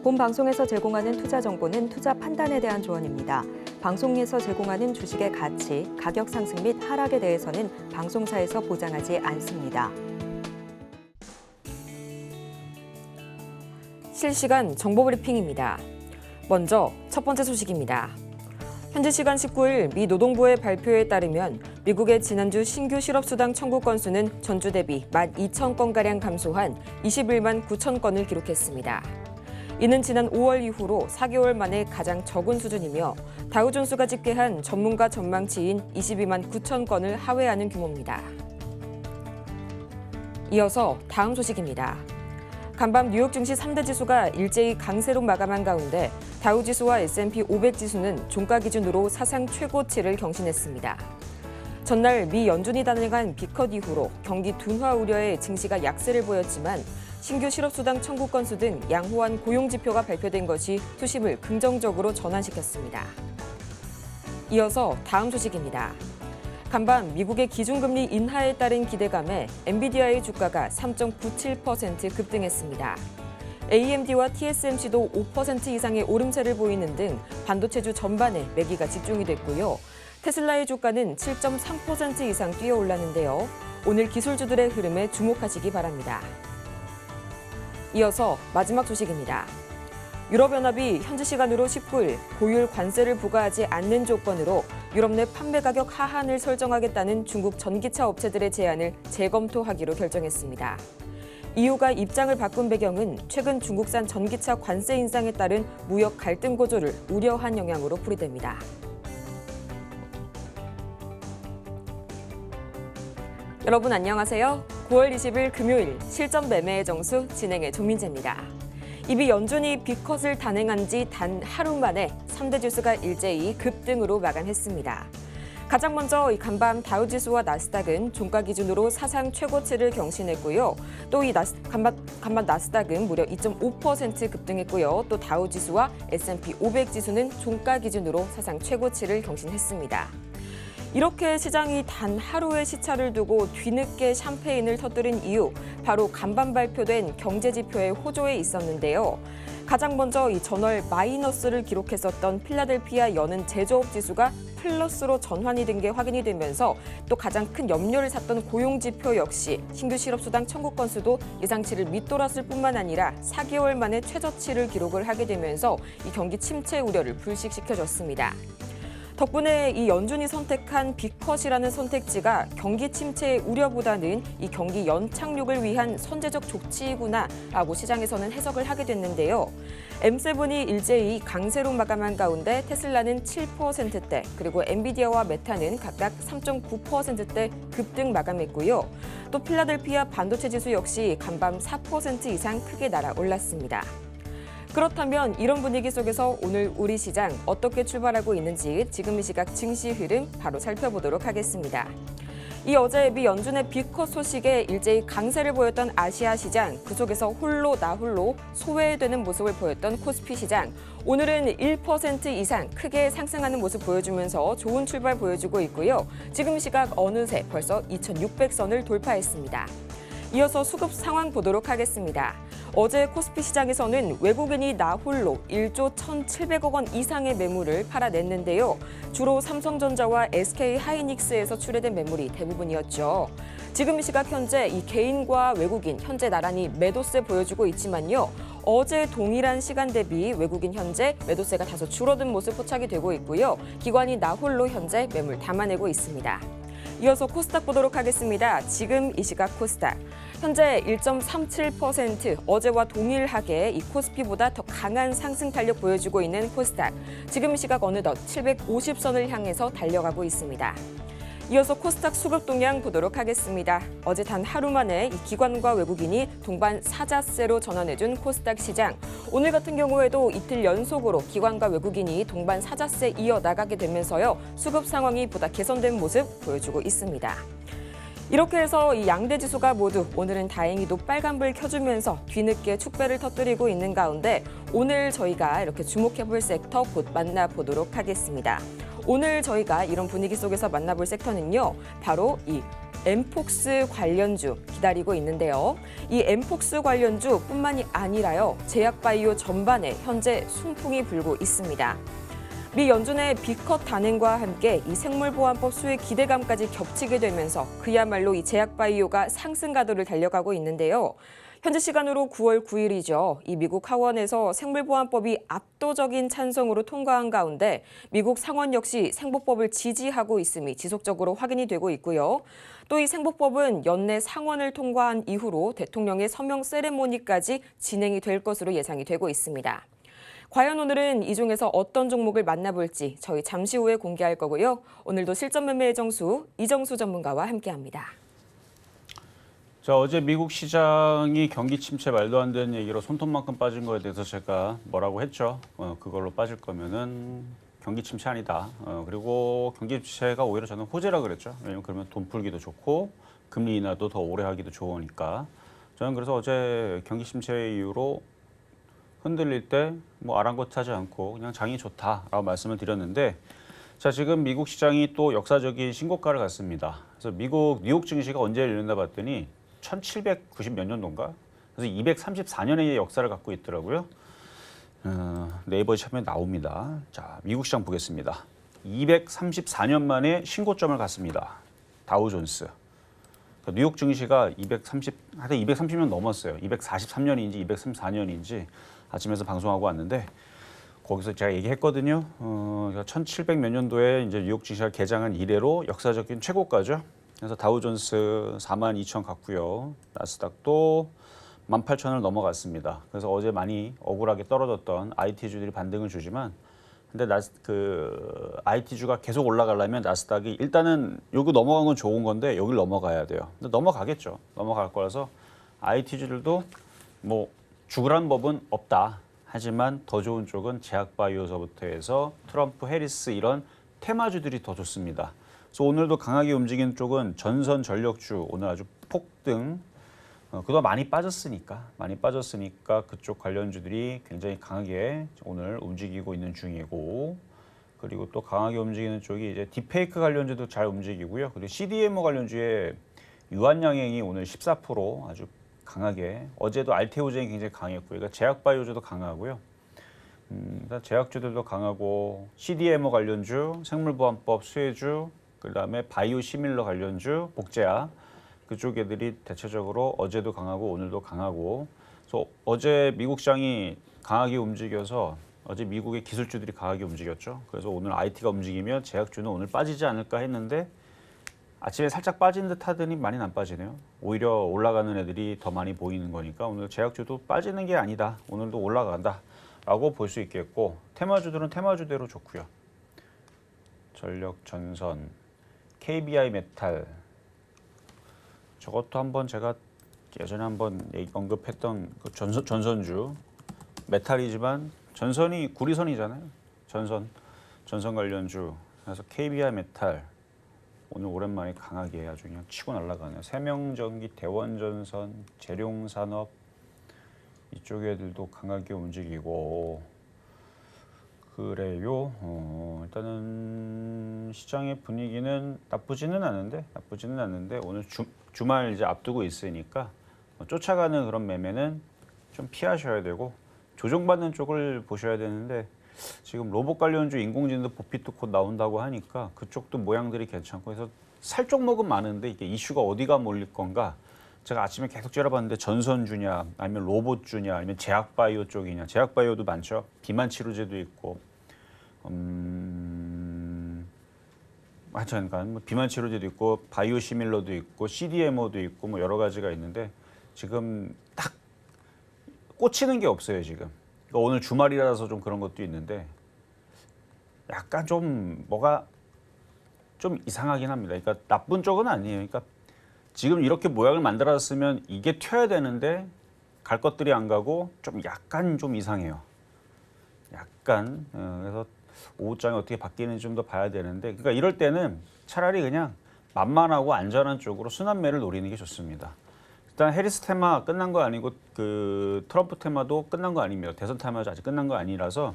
본 방송에서 제공하는 투자 정보는 투자 판단에 대한 조언입니다. 방송에서 제공하는 주식의 가치, 가격 상승 및 하락에 대해서는 방송사에서 보장하지 않습니다. 실시간 정보 브리핑입니다. 먼저 첫 번째 소식입니다. 현지 시간 19일 미 노동부의 발표에 따르면 미국의 지난주 신규 실업수당 청구 건수는 전주 대비 12,000건가량 감소한 21만 9천 건을 기록했습니다. 이는 지난 5월 이후로 4개월 만에 가장 적은 수준이며 다우존스가 집계한 전문가 전망치인 22만 9천 건을 하회하는 규모입니다. 이어서 다음 소식입니다. 간밤 뉴욕 증시 3대 지수가 일제히 강세로 마감한 가운데 다우지수와 S&P 500 지수는 종가 기준으로 사상 최고치를 경신했습니다. 전날 미 연준이 단행한 비컷 이후로 경기 둔화 우려에 증시가 약세를 보였지만 신규 실업수당 청구 건수 등 양호한 고용 지표가 발표된 것이 투심을 긍정적으로 전환시켰습니다. 이어서 다음 소식입니다. 간밤 미국의 기준금리 인하에 따른 기대감에 엔비디아의 주가가 3.97% 급등했습니다. AMD와 TSMC도 5% 이상의 오름세를 보이는 등 반도체주 전반에 매기가 집중이 됐고요. 테슬라의 주가는 7.3% 이상 뛰어올랐는데요. 오늘 기술주들의 흐름에 주목하시기 바랍니다. 이어서 마지막 소식입니다. 유럽연합이 현지 시간으로 19일 고율 관세를 부과하지 않는 조건으로 유럽 내 판매 가격 하한을 설정하겠다는 중국 전기차 업체들의 제안을 재검토하기로 결정했습니다. EU가 입장을 바꾼 배경은 최근 중국산 전기차 관세 인상에 따른 무역 갈등 고조를 우려한 영향으로 풀이됩니다. 여러분 안녕하세요. 9월 20일 금요일 실전 매매의 정수 진행의 조민재입니다. 이미 연준이 비컷을 단행한 지 단 하루 만에 3대 지수가 일제히 급등으로 마감했습니다. 가장 먼저 이 간밤 다우지수와 나스닥은 종가 기준으로 사상 최고치를 경신했고요. 또 이 간밤 나스닥은 무려 2.5% 급등했고요. 또 다우지수와 S&P 500 지수는 종가 기준으로 사상 최고치를 경신했습니다. 이렇게 시장이 단 하루의 시차를 두고 뒤늦게 샴페인을 터뜨린 이유, 바로 간밤 발표된 경제지표의 호조에 있었는데요. 가장 먼저 이 전월 마이너스를 기록했었던 필라델피아 여는 제조업 지수가 플러스로 전환이 된 게 확인이 되면서 또 가장 큰 염려를 샀던 고용지표 역시 신규 실업수당 청구 건수도 예상치를 밑돌았을 뿐만 아니라 4개월 만에 최저치를 기록을 하게 되면서 이 경기 침체 우려를 불식시켜줬습니다. 덕분에 이 연준이 선택한 비컷이라는 선택지가 경기 침체의 우려보다는 이 경기 연착륙을 위한 선제적 조치이구나라고 시장에서는 해석을 하게 됐는데요. M7이 일제히 강세로 마감한 가운데 테슬라는 7%대, 그리고 엔비디아와 메타는 각각 3.9%대 급등 마감했고요. 또 필라델피아 반도체 지수 역시 간밤 4% 이상 크게 날아올랐습니다. 그렇다면 이런 분위기 속에서 오늘 우리 시장 어떻게 출발하고 있는지 지금 이 시각 증시 흐름 바로 살펴보도록 하겠습니다. 이 어제 미 연준의 비컷 소식에 일제히 강세를 보였던 아시아 시장, 그 속에서 홀로 나홀로 소외되는 모습을 보였던 코스피 시장. 오늘은 1% 이상 크게 상승하는 모습 보여주면서 좋은 출발 보여주고 있고요. 지금 시각 어느새 벌써 2,600선을 돌파했습니다. 이어서 수급 상황 보도록 하겠습니다. 어제 코스피 시장에서는 외국인이 나홀로 1조 1,700억 원 이상의 매물을 팔아냈는데요. 주로 삼성전자와 SK하이닉스에서 출회된 매물이 대부분이었죠. 지금 이 시각 현재 이 개인과 외국인 현재 나란히 매도세 보여주고 있지만요. 어제 동일한 시간 대비 외국인 현재 매도세가 다소 줄어든 모습 포착이 되고 있고요. 기관이 나홀로 현재 매물 담아내고 있습니다. 이어서 코스닥 보도록 하겠습니다. 지금 이 시각 코스닥. 현재 1.37% 어제와 동일하게 이 코스피보다 더 강한 상승 탄력 보여주고 있는 코스닥. 지금 시각 어느덧 750선을 향해서 달려가고 있습니다. 이어서 코스닥 수급 동향 보도록 하겠습니다. 어제 단 하루 만에 이 기관과 외국인이 동반 사자세로 전환해준 코스닥 시장. 오늘 같은 경우에도 이틀 연속으로 기관과 외국인이 동반 사자세 이어나가게 되면서요. 수급 상황이 보다 개선된 모습 보여주고 있습니다. 이렇게 해서 이 양대 지수가 모두 오늘은 다행히도 빨간불 켜주면서 뒤늦게 축배를 터뜨리고 있는 가운데 오늘 저희가 이렇게 주목해볼 섹터 곧 만나보도록 하겠습니다. 오늘 저희가 이런 분위기 속에서 만나볼 섹터는요. 바로 이 엠폭스 관련주 기다리고 있는데요. 이 엠폭스 관련주뿐만이 아니라요. 제약바이오 전반에 현재 순풍이 불고 있습니다. 미 연준의 B컷 단행과 함께 이 생물보안법 수의 기대감까지 겹치게 되면서 그야말로 이 제약바이오가 상승 가도를 달려가고 있는데요. 현지 시간으로 9월 9일이죠. 이 미국 하원에서 생물보안법이 압도적인 찬성으로 통과한 가운데 미국 상원 역시 생보법을 지지하고 있음이 지속적으로 확인이 되고 있고요. 또 이 생보법은 연내 상원을 통과한 이후로 대통령의 서명 세레모니까지 진행이 될 것으로 예상이 되고 있습니다. 과연 오늘은 이 중에서 어떤 종목을 만나볼지 저희 잠시 후에 공개할 거고요. 오늘도 실전 매매의 정수 이정수 전문가와 함께합니다. 자, 어제 미국 시장이 경기 침체 말도 안 되는 얘기로 손톱만큼 빠진 거에 대해서 제가 뭐라고 했죠. 그걸로 빠질 거면은 경기 침체 아니다. 그리고 경기 침체가 오히려 저는 호재라 그랬죠. 왜냐면 그러면 돈 풀기도 좋고 금리 인하도 더 오래 하기도 좋으니까. 저는 그래서 어제 경기 침체 이후로 흔들릴 때 뭐 아랑곳하지 않고 그냥 장이 좋다라고 말씀을 드렸는데, 자, 지금 미국 시장이 또 역사적인 신고가를 갔습니다. 그래서 미국 뉴욕 증시가 언제 열렸나 봤더니 1790 몇 년도인가? 그래서 234년의 역사를 갖고 있더라고요. 네이버에 치면 나옵니다. 자, 미국 시장 보겠습니다. 234년 만에 신고점을 갔습니다. 다우존스. 그러니까 뉴욕 증시가 230년 넘었어요. 243년인지 234년인지 아침에서 방송하고 왔는데, 거기서 제가 얘기했거든요. 1700 몇 년도에 이제 뉴욕 증시가 개장한 이래로 역사적인 최고가죠. 그래서 다우존스 42,000 갔고요. 나스닥도 18,000을 넘어갔습니다. 그래서 어제 많이 억울하게 떨어졌던 IT주들이 반등을 주지만, 근데 IT주가 계속 올라가려면 나스닥이 일단은 여기 넘어간 건 좋은 건데 여기를 넘어가야 돼요. 근데 넘어가겠죠. 넘어갈 거라서 IT주들도 뭐 죽으란 법은 없다. 하지만 더 좋은 쪽은 제약바이오서부터 해서 트럼프, 해리스 이런 테마주들이 더 좋습니다. 그래서 오늘도 강하게 움직이는 쪽은 전선 전력주 오늘 아주 폭등. 그동안 많이 빠졌으니까 그쪽 관련주들이 굉장히 강하게 오늘 움직이고 있는 중이고, 그리고 또 강하게 움직이는 쪽이 이제 딥페이크 관련주도 잘 움직이고요. 그리고 CDMO 관련주의 유한양행이 오늘 14% 아주 강하게, 어제도 알테오젠이 굉장히 강했고요. 그러니까 제약바이오주도 강하고요. 제약주들도 강하고 CDMO 관련주, 생물보안법 수혜주, 그다음에 바이오시밀러 관련주, 복제약 그쪽 애들이 대체적으로 어제도 강하고 오늘도 강하고. 그래서 어제 미국 시장이 강하게 움직여서 어제 미국의 기술주들이 강하게 움직였죠. 그래서 오늘 IT가 움직이면 제약주는 오늘 빠지지 않을까 했는데 아침에 살짝 빠진 듯 하더니 많이 안 빠지네요. 오히려 올라가는 애들이 더 많이 보이는 거니까 오늘 제약주도 빠지는 게 아니다. 오늘도 올라간다라고 볼 수 있겠고, 테마주들은 테마주대로 좋고요. 전력, 전선, KBI 메탈, 저것도 한번 제가 예전에 한번 언급했던 그 전선주, 메탈이지만 전선이 구리선이잖아요. 전선 관련주. 그래서 KBI 메탈 오늘 오랜만에 강하게 아주 그냥 치고 날아가네요. 세명전기, 대원전선, 재룡산업 이쪽 애들도 강하게 움직이고 그래요. 일단은 시장의 분위기는 나쁘지는 않은데 오늘 주말 이제 앞두고 있으니까 쫓아가는 그런 매매는 좀 피하셔야 되고 조정받는 쪽을 보셔야 되는데, 지금 로봇 관련주 인공지능도 보핏도 곧 나온다고 하니까 그쪽도 모양들이 괜찮고 해서 살 종목은 많은데 이게 이슈가 어디가 몰릴 건가? 제가 아침에 계속 째려봤는데 전선주냐 아니면 로봇주냐 아니면 제약바이오 쪽이냐. 제약바이오도 많죠. 비만 치료제도 있고 그러니까 뭐 비만 치료제도 있고 바이오시밀러도 있고 CDMO도 있고 뭐 여러 가지가 있는데 지금 딱 꽂히는 게 없어요 지금. 그러니까 오늘 주말이라서 좀 그런 것도 있는데 약간 좀 뭐가 좀 이상하긴 합니다. 그러니까 나쁜 쪽은 아니에요. 그러니까 지금 이렇게 모양을 만들었으면 이게 튀어야 되는데 갈 것들이 안 가고 좀 약간 좀 이상해요. 약간 그래서 오후장에 어떻게 바뀌는지 좀 더 봐야 되는데, 그러니까 이럴 때는 차라리 그냥 만만하고 안전한 쪽으로 순환매를 노리는 게 좋습니다. 일단 해리스 테마 끝난 거 아니고 그 트럼프 테마도 끝난 거 아닙니다. 대선 테마도 아직 끝난 거 아니라서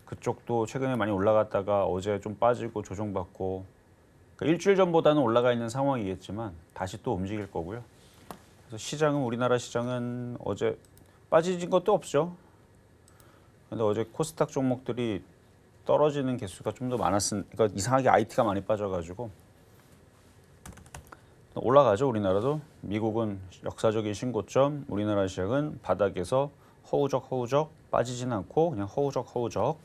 그쪽도 최근에 많이 올라갔다가 어제 좀 빠지고 조정받고 그러니까 일주일 전보다는 올라가 있는 상황이겠지만 다시 또 움직일 거고요. 그래서 시장은 우리나라 시장은 어제 빠진 것도 없죠. 근데 어제 코스닥 종목들이 떨어지는 개수가 좀 더 많았으니까 이상하게 IT가 많이 빠져가지고 올라가죠. 우리나라도. 미국은 역사적인 신고점, 우리나라 시장은 바닥에서 허우적 빠지진 않고 그냥 허우적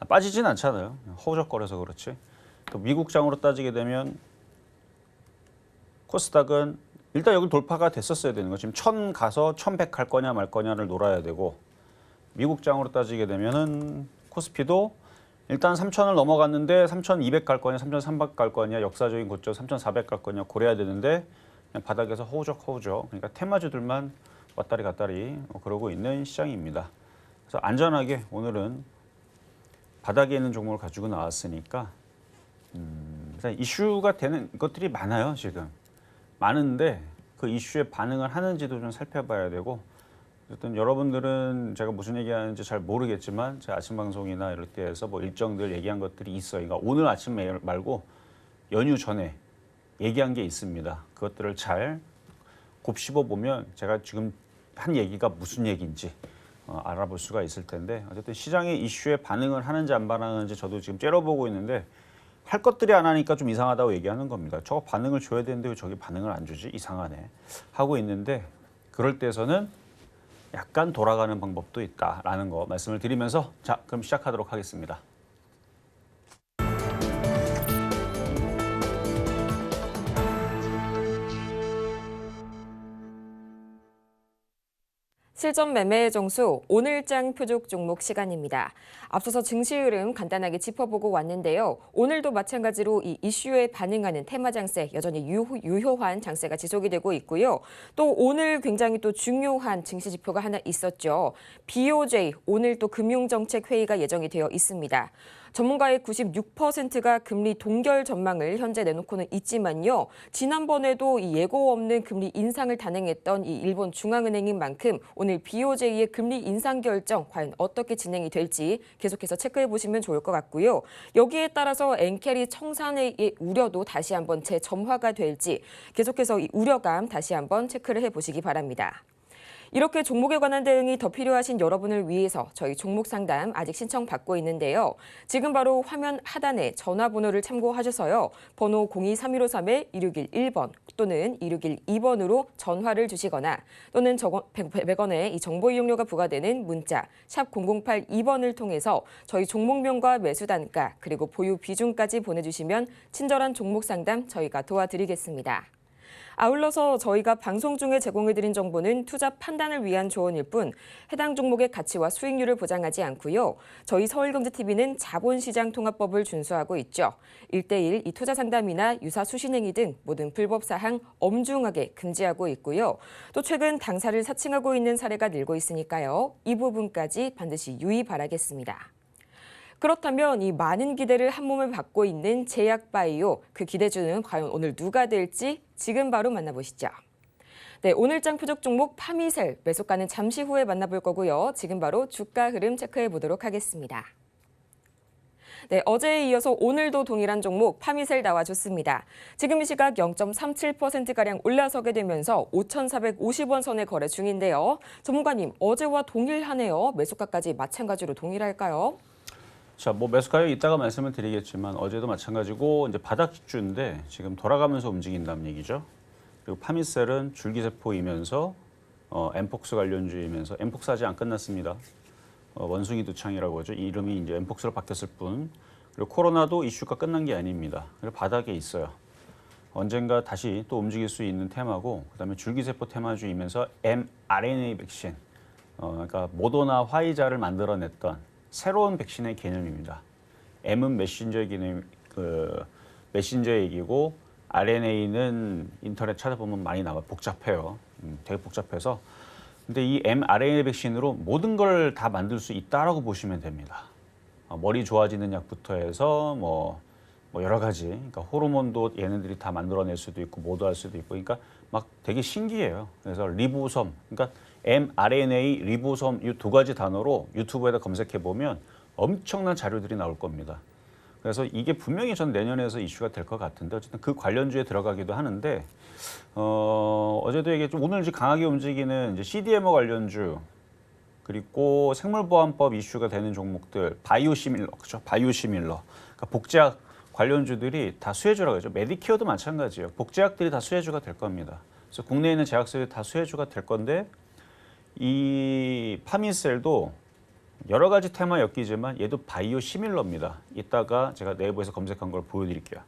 빠지진 않잖아요. 허우적거려서 그렇지. 또 미국장으로 따지게 되면 코스닥은 일단 여기 돌파가 됐었어야 되는 거. 지금 1000 가서 1100 갈 거냐 말 거냐를 놀아야 되고, 미국장으로 따지게 되면은 코스피도 일단 3000을 넘어갔는데 3200 갈 거냐 3300 갈 거냐 역사적인 고점 3400 갈 거냐 고려해야 되는데 그냥 바닥에서 허우적 그러니까 테마주들만 왔다리 갔다리 그러고 있는 시장입니다. 그래서 안전하게 오늘은 바닥에 있는 종목을 가지고 나왔으니까 일단 이슈가 되는 것들이 많아요. 지금 많은데 그 이슈에 반응을 하는지도 좀 살펴봐야 되고, 어쨌든 여러분들은 제가 무슨 얘기하는지 잘 모르겠지만 제 아침 방송이나 이럴 때에서 뭐 일정들 얘기한 것들이 있어요. 그러니까 오늘 아침 말고 연휴 전에 얘기한 게 있습니다. 그것들을 잘 곱씹어 보면 제가 지금 한 얘기가 무슨 얘기인지 알아볼 수가 있을 텐데, 어쨌든 시장의 이슈에 반응을 하는지 안 반응하는지 저도 지금 째려보고 있는데 할 것들이 안 하니까 좀 이상하다고 얘기하는 겁니다. 저거 반응을 줘야 되는데 왜 저기 반응을 안 주지? 이상하네 하고 있는데, 그럴 때에서는 약간 돌아가는 방법도 있다라는 거 말씀을 드리면서, 자, 그럼 시작하도록 하겠습니다. 실전 매매의 정수 오늘장 표적 종목 시간입니다. 앞서서 증시 흐름 간단하게 짚어보고 왔는데요. 오늘도 마찬가지로 이 이슈에 반응하는 테마 장세 여전히 유효한 장세가 지속이 되고 있고요. 또 오늘 굉장히 또 중요한 증시 지표가 하나 있었죠. BOJ 오늘 또 금융정책회의가 예정이 되어 있습니다. 전문가의 96%가 금리 동결 전망을 현재 내놓고는 있지만요. 지난번에도 이 예고 없는 금리 인상을 단행했던 이 일본 중앙은행인 만큼 오늘 BOJ의 금리 인상 결정 과연 어떻게 진행이 될지 계속해서 체크해 보시면 좋을 것 같고요. 여기에 따라서 엔캐리 청산의 우려도 다시 한번 재점화가 될지 계속해서 이 우려감 다시 한번 체크를 해보시기 바랍니다. 이렇게 종목에 관한 대응이 더 필요하신 여러분을 위해서 저희 종목 상담 아직 신청받고 있는데요. 지금 바로 화면 하단에 전화번호를 참고하셔서요. 번호 023153-2611번 또는 2612번으로 전화를 주시거나 또는 100원의 이 정보 이용료가 부과되는 문자 샵 0082번을 통해서 저희 종목명과 매수 단가 그리고 보유 비중까지 보내주시면 친절한 종목 상담 저희가 도와드리겠습니다. 아울러서 저희가 방송 중에 제공해드린 정보는 투자 판단을 위한 조언일 뿐 해당 종목의 가치와 수익률을 보장하지 않고요. 저희 서울경제TV는 자본시장 통합법을 준수하고 있죠. 1:1 이 투자 상담이나 유사 수신행위 등 모든 불법 사항 엄중하게 금지하고 있고요. 또 최근 당사를 사칭하고 있는 사례가 늘고 있으니까요. 이 부분까지 반드시 유의 바라겠습니다. 그렇다면 이 많은 기대를 한 몸에 받고 있는 제약바이오, 그 기대주는 과연 오늘 누가 될지 지금 바로 만나보시죠. 네, 오늘장 표적 종목 파미셀, 매수가는 잠시 후에 만나볼 거고요. 지금 바로 주가 흐름 체크해 보도록 하겠습니다. 네, 어제에 이어서 오늘도 동일한 종목 파미셀 나와줬습니다. 지금 이 시각 0.37%가량 올라서게 되면서 5,450원 선에 거래 중인데요. 전문가님, 어제와 동일하네요. 매수가까지 마찬가지로 동일할까요? 자, 뭐 매수가요 이따가 말씀을 드리겠지만 어제도 마찬가지고 이제 바닥주인데 지금 돌아가면서 움직인다는 얘기죠. 그리고 파미셀은 줄기세포이면서 엠폭스 관련주이면서 엠폭스 아직 안 끝났습니다. 원숭이 두창이라고 하죠. 이 이름이 이제 엠폭스로 바뀌었을 뿐. 그리고 코로나도 이슈가 끝난 게 아닙니다. 그리고 바닥에 있어요. 언젠가 다시 또 움직일 수 있는 테마고, 그다음에 줄기세포 테마주이면서 mRNA 백신, 그러니까 모더나 화이자를 만들어냈던 새로운 백신의 개념입니다. M은 메신저의 개념, 메신저의 얘기고, RNA는 인터넷 찾아보면 많이 나와 복잡해요. 되게 복잡해서. 근데 이 mRNA 백신으로 모든 걸 다 만들 수 있다라고 보시면 됩니다. 머리 좋아지는 약부터 해서 뭐 여러 가지, 그러니까 호르몬도 얘네들이 다 만들어낼 수도 있고 모두할 수도 있고, 그러니까 막 되게 신기해요. 그래서 리보솜, 그러니까 mRNA, 리보솜 이 두 가지 단어로 유튜브에다 검색해 보면 엄청난 자료들이 나올 겁니다. 그래서 이게 분명히 전 내년에서 이슈가 될 것 같은데 어쨌든 그 관련주에 들어가기도 하는데 어제도 얘기했죠. 오늘 이제 강하게 움직이는 이제 CDMO 관련주 그리고 생물보안법 이슈가 되는 종목들 바이오시밀러 그죠? 바이오시밀러 그러니까 복제약 관련주들이 다 수혜주라고 하죠. 메디케어도 마찬가지예요. 복제약들이 다 수혜주가 될 겁니다. 그래서 국내에 있는 제약사들이 다 수혜주가 될 건데 이 파미셀도 여러 가지 테마 엮이지만 얘도 바이오 시밀러입니다. 이따가 제가 네이버에서 검색한 걸 보여드릴게요.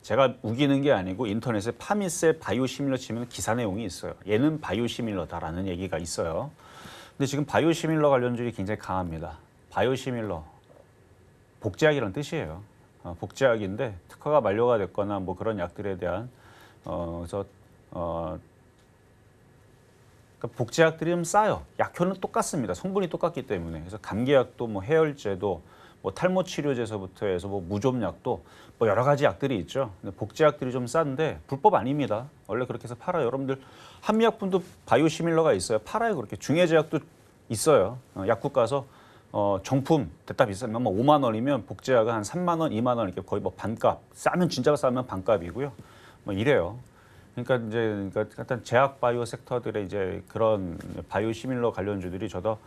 제가 우기는 게 아니고 인터넷에 파미셀 바이오 시밀러 치면 기사 내용이 있어요. 얘는 바이오 시밀러다라는 얘기가 있어요. 근데 지금 바이오 시밀러 관련주들이 굉장히 강합니다. 바이오 시밀러 복제약이라는 뜻이에요. 복제약인데 특허가 만료가 됐거나 뭐 그런 약들에 대한 그래서 그러니까 복제약들이 좀 싸요. 약효는 똑같습니다. 성분이 똑같기 때문에. 그래서 감기약도 뭐 해열제도 뭐 탈모 치료제서부터 해서 뭐 무좀약도 뭐 여러 가지 약들이 있죠. 근데 복제약들이 좀 싼데 불법 아닙니다. 원래 그렇게 해서 팔아요. 여러분들 한미약품도 바이오시밀러가 있어요. 팔아요. 그렇게 중해제약도 있어요. 약국 가서 정품 됐다 비싸면 뭐 5만 원이면 복제약은 한 3만 원, 2만 원 이렇게 거의 뭐 반값. 싸면 진짜 싸면 반값이고요. 뭐 이래요. 그러니까 이제 일단 제약 바이오 섹터들의 이제 그런 바이오 시밀러 관련주들이 저도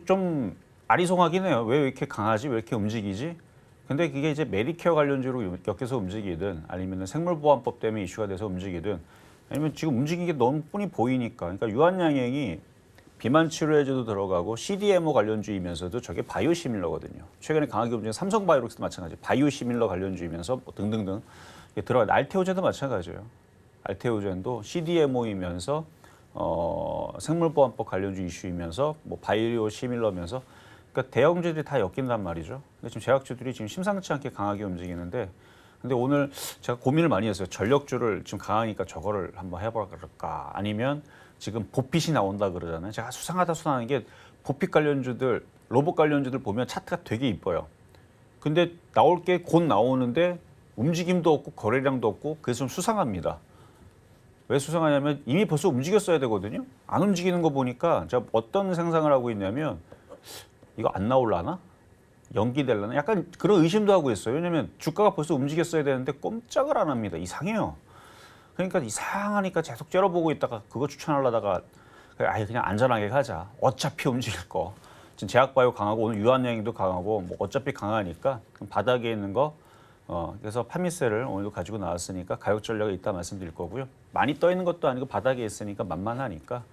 좀 아리송하긴 해요. 왜 이렇게 강하지? 왜 이렇게 움직이지? 근데 그게 이제 메디케어 관련주로 엮여서 움직이든 아니면 생물보안법 때문에 이슈가 돼서 움직이든 아니면 지금 움직이는 게 너무 뻔히 보이니까. 그러니까 유한양행이 비만 치료제도 들어가고 CDMO 관련주이면서도 저게 바이오 시밀러거든요. 최근에 강하게 움직이는 삼성바이오록스도 마찬가지. 바이오 시밀러 관련주이면서 뭐 등등등. 들어가 알테오젠도 마찬가지예요. 알테오젠도 CDMO이면서 생물보안법 관련주 이슈이면서 뭐 바이오 시밀러면서 그러니까 대형주들이 다 엮인단 말이죠. 근데 지금 제약주들이 지금 심상치 않게 강하게 움직이는데 근데 오늘 제가 고민을 많이 했어요. 전력주를 지금 강하니까 저거를 한번 해볼까 아니면 지금 보핏이 나온다 그러잖아요. 제가 수상하는 게 보핏 관련주들 로봇 관련주들 보면 차트가 되게 이뻐요. 근데 나올 게 곧 나오는데 움직임도 없고 거래량도 없고 그래서 좀 수상합니다. 왜 수상하냐면 이미 벌써 움직였어야 되거든요. 안 움직이는 거 보니까 제가 어떤 생각을 하고 있냐면 이거 안 나올라나? 연기될라나? 약간 그런 의심도 하고 있어요. 왜냐면 주가가 벌써 움직였어야 되는데 꼼짝을 안 합니다. 이상해요. 그러니까 이상하니까 계속 째려보고 있다가 그거 추천하려다가 아예 그냥 안전하게 가자. 어차피 움직일 거. 지금 제약바이오 강하고 오늘 유한양행도 강하고 뭐 어차피 강하니까 바닥에 있는 거 그래서 파미셀을 오늘도 가지고 나왔으니까 가격 전략이 있다 말씀드릴 거고요. 많이 떠 있는 것도 아니고 바닥에 있으니까 만만하니까.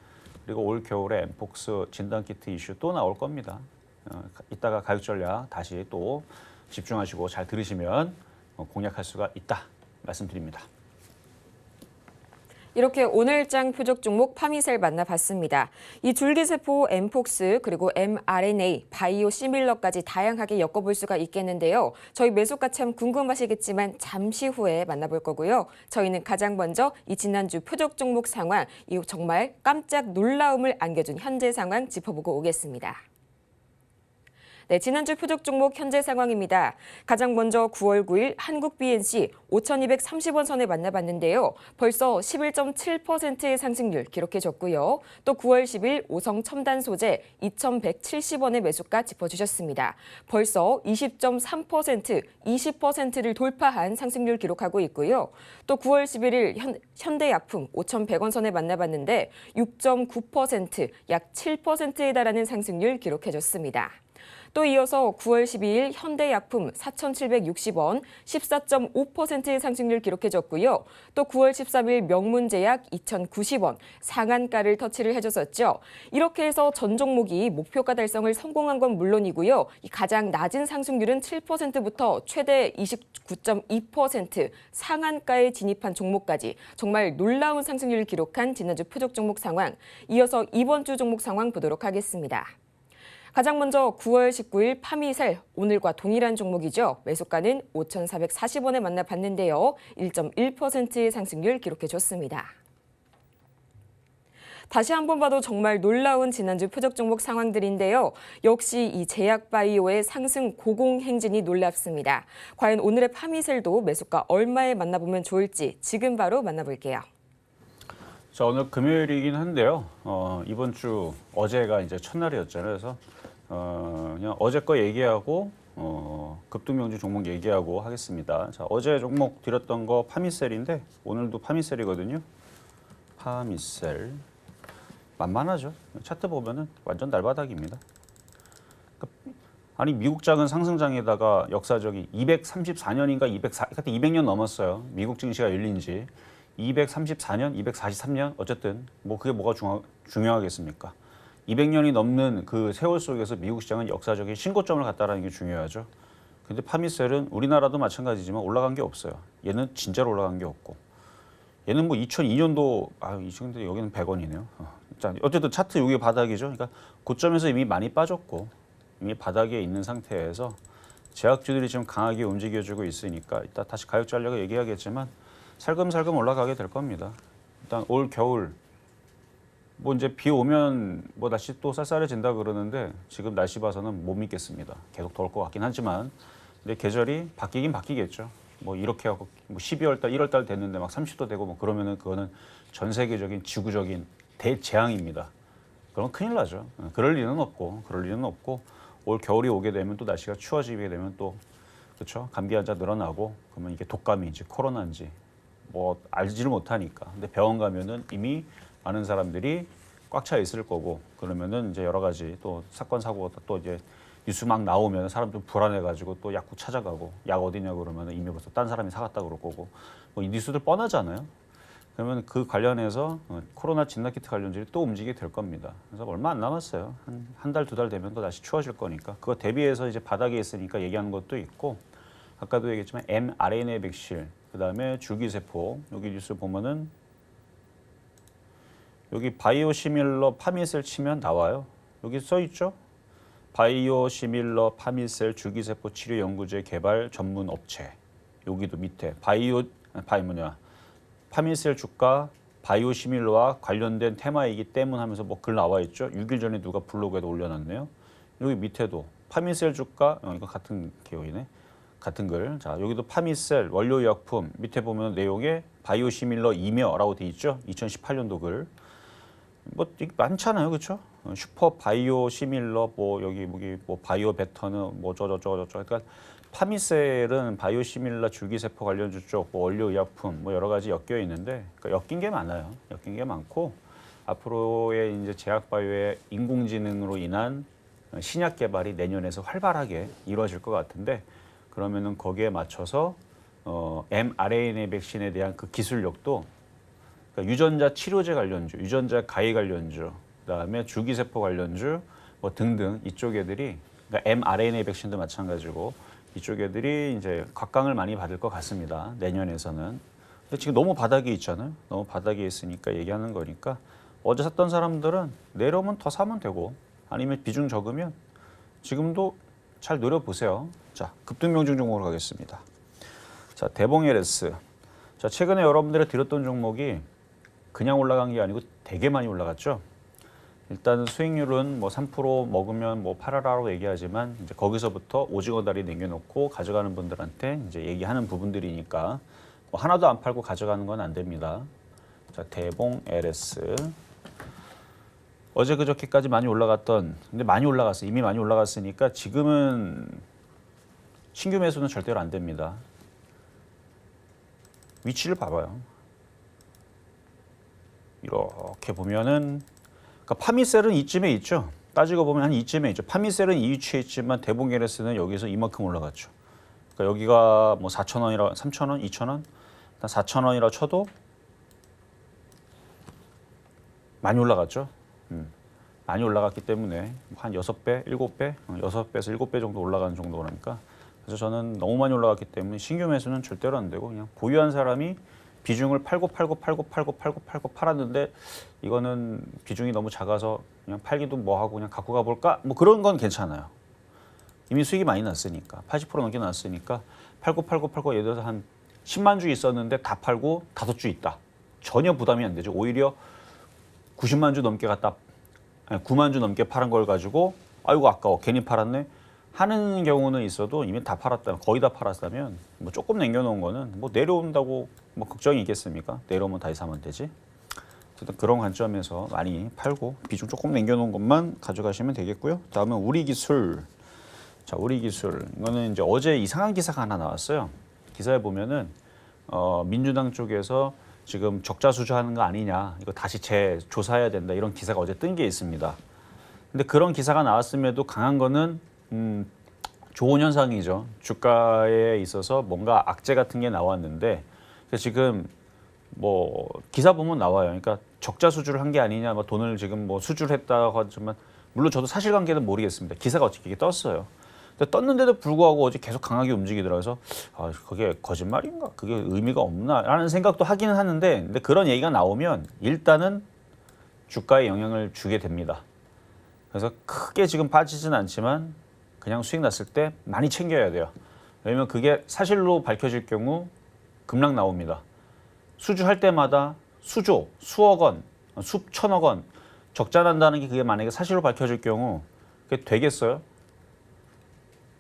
그리고 올 겨울에 엠폭스 진단키트 이슈 또 나올 겁니다. 이따가 가격 전략 다시 또 집중하시고 잘 들으시면 공략할 수가 있다 말씀드립니다. 이렇게 오늘장 표적 종목 파미셀 만나봤습니다. 이 줄기세포, 엠폭스, 그리고 mRNA, 바이오 시밀러까지 다양하게 엮어볼 수가 있겠는데요. 저희 매수가 참 궁금하시겠지만 잠시 후에 만나볼 거고요. 저희는 가장 먼저 이 지난주 표적 종목 상황, 이 정말 깜짝 놀라움을 안겨준 현재 상황 짚어보고 오겠습니다. 네, 지난주 표적 종목 현재 상황입니다. 가장 먼저 9월 9일 한국 BNC 5,230원 선에 만나봤는데요. 벌써 11.7%의 상승률 기록해줬고요. 또 9월 10일 오성 첨단 소재 2,170원의 매수가 짚어주셨습니다. 벌써 20.3%, 20%를 돌파한 상승률 기록하고 있고요. 또 9월 11일 현대약품 5,100원 선에 만나봤는데 6.9%, 약 7%에 달하는 상승률 기록해줬습니다. 또 이어서 9월 12일 현대약품 4,760원, 14.5%의 상승률 기록해줬고요. 또 9월 13일 명문제약 2,090원, 상한가를 터치를 해줬었죠. 이렇게 해서 전 종목이 목표가 달성을 성공한 건 물론이고요. 가장 낮은 상승률은 7%부터 최대 29.2% 상한가에 진입한 종목까지 정말 놀라운 상승률을 기록한 지난주 표적 종목 상황. 이어서 이번 주 종목 상황 보도록 하겠습니다. 가장 먼저 9월 19일 파미셀, 오늘과 동일한 종목이죠. 매수가는 5,440원에 만나봤는데요. 1.1%의 상승률 기록해줬습니다. 다시 한번 봐도 정말 놀라운 지난주 표적 종목 상황들인데요. 역시 이 제약바이오의 상승 고공행진이 놀랍습니다. 과연 오늘의 파미셀도 매수가 얼마에 만나보면 좋을지 지금 바로 만나볼게요. 자, 오늘 금요일이긴 한데요. 이번 주 어제가 이제 첫날이었잖아요. 그래서 그냥 어제 거 얘기하고 급등명중 종목 얘기하고 하겠습니다. 자, 어제 종목 드렸던 거 파미셀인데 오늘도 파미셀이거든요. 파미셀 만만하죠. 차트 보면은 완전 날바닥입니다. 아니 미국장은 상승장에다가 역사적인 234년인가 200년 넘었어요. 미국 증시가 열린 지 234년, 243년 어쨌든 뭐 그게 뭐가 중요하겠습니까? 200년이 넘는 그 세월 속에서 미국 시장은 역사적인 신고점을 갔다라는 게 중요하죠. 근데 파미셀은 우리나라도 마찬가지지만 올라간 게 없어요. 얘는 진짜로 올라간 게 없고. 얘는 뭐 2002년도 근데 여기는 100원이네요. 자, 어쨌든 차트 여기 바닥이죠. 그러니까 고점에서 이미 많이 빠졌고 이미 바닥에 있는 상태에서 제약주들이 지금 강하게 움직여주고 있으니까 이따 다시 가격 전략을 얘기하겠지만 살금살금 올라가게 될 겁니다. 일단 올 겨울 뭐 이제 비 오면 뭐 날씨 또 쌀쌀해진다 그러는데 지금 날씨 봐서는 못 믿겠습니다. 계속 더울 것 같긴 하지만 근데 계절이 바뀌긴 바뀌겠죠. 뭐 이렇게 하고 뭐 12월 달, 1월 달 됐는데 막 30도 되고 뭐 그러면은 그거는 전 세계적인 지구적인 대재앙입니다. 그럼 큰일 나죠. 그럴 리는 없고 올 겨울이 오게 되면 또 날씨가 추워지게 되면 또 그렇죠. 감기 환자 늘어나고 그러면 이게 독감인지 코로나인지 뭐 알지를 못하니까. 근데 병원 가면은 이미 많은 사람들이 꽉 차 있을 거고 그러면은 이제 여러 가지 또 사건 사고가 또 이제 뉴스 막 나오면 사람 좀 불안해가지고 또 약국 찾아가고 약 어디냐고 그러면 이미 벌써 딴 사람이 사갔다 그럴 거고 뭐 이 뉴스들 뻔하잖아요. 그러면 그 관련해서 코로나 진단키트 관련주들이 또 움직이게 될 겁니다. 그래서 얼마 안 남았어요. 한 달, 두 달 되면 또 다시 추워질 거니까 그거 대비해서 이제 바닥에 있으니까 얘기하는 것도 있고 아까도 얘기했지만 mRNA 백신 그다음에 줄기세포 여기 뉴스 보면은 여기 바이오시밀러 파미셀 치면 나와요. 여기 써 있죠. 바이오시밀러 파미셀 줄기세포 치료 연구제 개발 전문 업체. 여기도 밑에 파미셀 주가 바이오시밀러와 관련된 테마이기 때문 하면서 뭐 글 나와 있죠. 6일 전에 누가 블로그에도 올려놨네요. 여기 밑에도 파미셀 주가 이거 같은 기호이네. 같은 글. 자, 여기도 파미셀 원료의약품 밑에 보면 내용에 바이오시밀러 이며라고 돼 있죠. 2018년도 글. 뭐 많잖아요, 그렇죠? 슈퍼 바이오시밀러 뭐 여기 뭐 바이오 베터는 뭐 저저. 그러니까 파미셀은 바이오시밀러 줄기세포 관련주 쪽 뭐 원료의약품 뭐 여러 가지 엮여 있는데 그러니까 엮인 게 많아요. 엮인 게 많고 앞으로의 이제 제약바이오의 인공지능으로 인한 신약 개발이 내년에서 활발하게 이루어질 것 같은데 그러면은 거기에 맞춰서 mRNA 백신에 대한 그 기술력도 그러니까 유전자 치료제 관련주, 유전자 가해 관련주, 그다음에 줄기세포 관련주 뭐 등등 이쪽 애들이 그러니까 mRNA 백신도 마찬가지고 이쪽 애들이 이제 각광을 많이 받을 것 같습니다. 내년에서는. 근데 지금 너무 바닥에 있잖아요. 너무 바닥에 있으니까 얘기하는 거니까 어제 샀던 사람들은 내려오면 더 사면 되고 아니면 비중 적으면 지금도 잘 노려보세요. 자, 급등명중 종목으로 가겠습니다. 자, 대봉 LS. 자, 최근에 여러분들이 들었던 종목이 그냥 올라간 게 아니고 되게 많이 올라갔죠. 일단 수익률은 뭐 3% 먹으면 뭐 팔아라고 얘기하지만 이제 거기서부터 오징어 다리 남겨놓고 가져가는 분들한테 이제 얘기하는 부분들이니까 뭐 하나도 안 팔고 가져가는 건 안 됩니다. 자, 대봉 LS. 어제 그저께까지 많이 올라갔던 근데 많이 올라갔어요. 이미 많이 올라갔으니까 지금은 신규 매수는 절대로 안 됩니다. 위치를 봐봐요. 이렇게 보면은 그러니까 파미셀은 이쯤에 있죠. 따지고 보면 한 이쯤에 있죠. 파미셀은 이 위치에 있지만 대봉 LS는 여기서 이만큼 올라갔죠. 그러니까 여기가 뭐 4,000원이라 3,000원, 2,000원, 4,000원이라 쳐도 많이 올라갔죠. 많이 올라갔기 때문에 한 6배, 7배, 6배에서 7배 정도 올라가는 정도 그러니까 그래서 저는 너무 많이 올라갔기 때문에 신규 매수는 절대로 안 되고 그냥 보유한 사람이 비중을 팔고 팔았는데 이거는 비중이 너무 작아서 그냥 팔기도 뭐하고 그냥 갖고 가볼까? 뭐 그런 건 괜찮아요. 이미 수익이 많이 났으니까 80% 넘게 났으니까 팔고 예를 들어서 한 10만 주 있었는데 다 팔고 5주 있다. 전혀 부담이 안 되죠. 오히려 90만 주 넘게 갖다 9만 주 넘게 팔은 걸 가지고 아이고 아까워 괜히 팔았네 하는 경우는 있어도 이미 다 팔았다 거의 다 팔았다면 뭐 조금 남겨놓은 거는 뭐 내려온다고 뭐 걱정이 있겠습니까? 내려오면 다시 사면 되지. 어쨌든 그런 관점에서 많이 팔고 비중 조금 남겨놓은 것만 가져가시면 되겠고요. 다음은 우리기술. 자, 우리 기술. 이거는 이제 어제 이상한 기사가 하나 나왔어요. 기사에 보면은 민주당 쪽에서 지금 적자 수주하는 거 아니냐, 이거 다시 재조사해야 된다, 이런 기사가 어제 뜬 게 있습니다. 근데 그런 기사가 나왔음에도 강한 거는 좋은 현상이죠. 주가에 있어서 뭔가 악재 같은 게 나왔는데 지금 뭐 기사 보면 나와요. 그러니까 적자 수주를 한 게 아니냐, 뭐 돈을 지금 뭐 수주를 했다고 하지만 물론 저도 사실관계는 모르겠습니다. 기사가 어떻게 이게 떴어요. 근데 떴는데도 불구하고 어제 계속 강하게 움직이더라고요. 그래서 그게 거짓말인가? 그게 의미가 없나? 라는 생각도 하기는 하는데, 근데 그런 얘기가 나오면 일단은 주가에 영향을 주게 됩니다. 그래서 크게 지금 빠지진 않지만 그냥 수익 났을 때 많이 챙겨야 돼요. 왜냐면 그게 사실로 밝혀질 경우 급락 나옵니다. 수주할 때마다 수조, 수억 원, 수천억 원 적자 난다는 게 그게 만약에 사실로 밝혀질 경우 그게 되겠어요?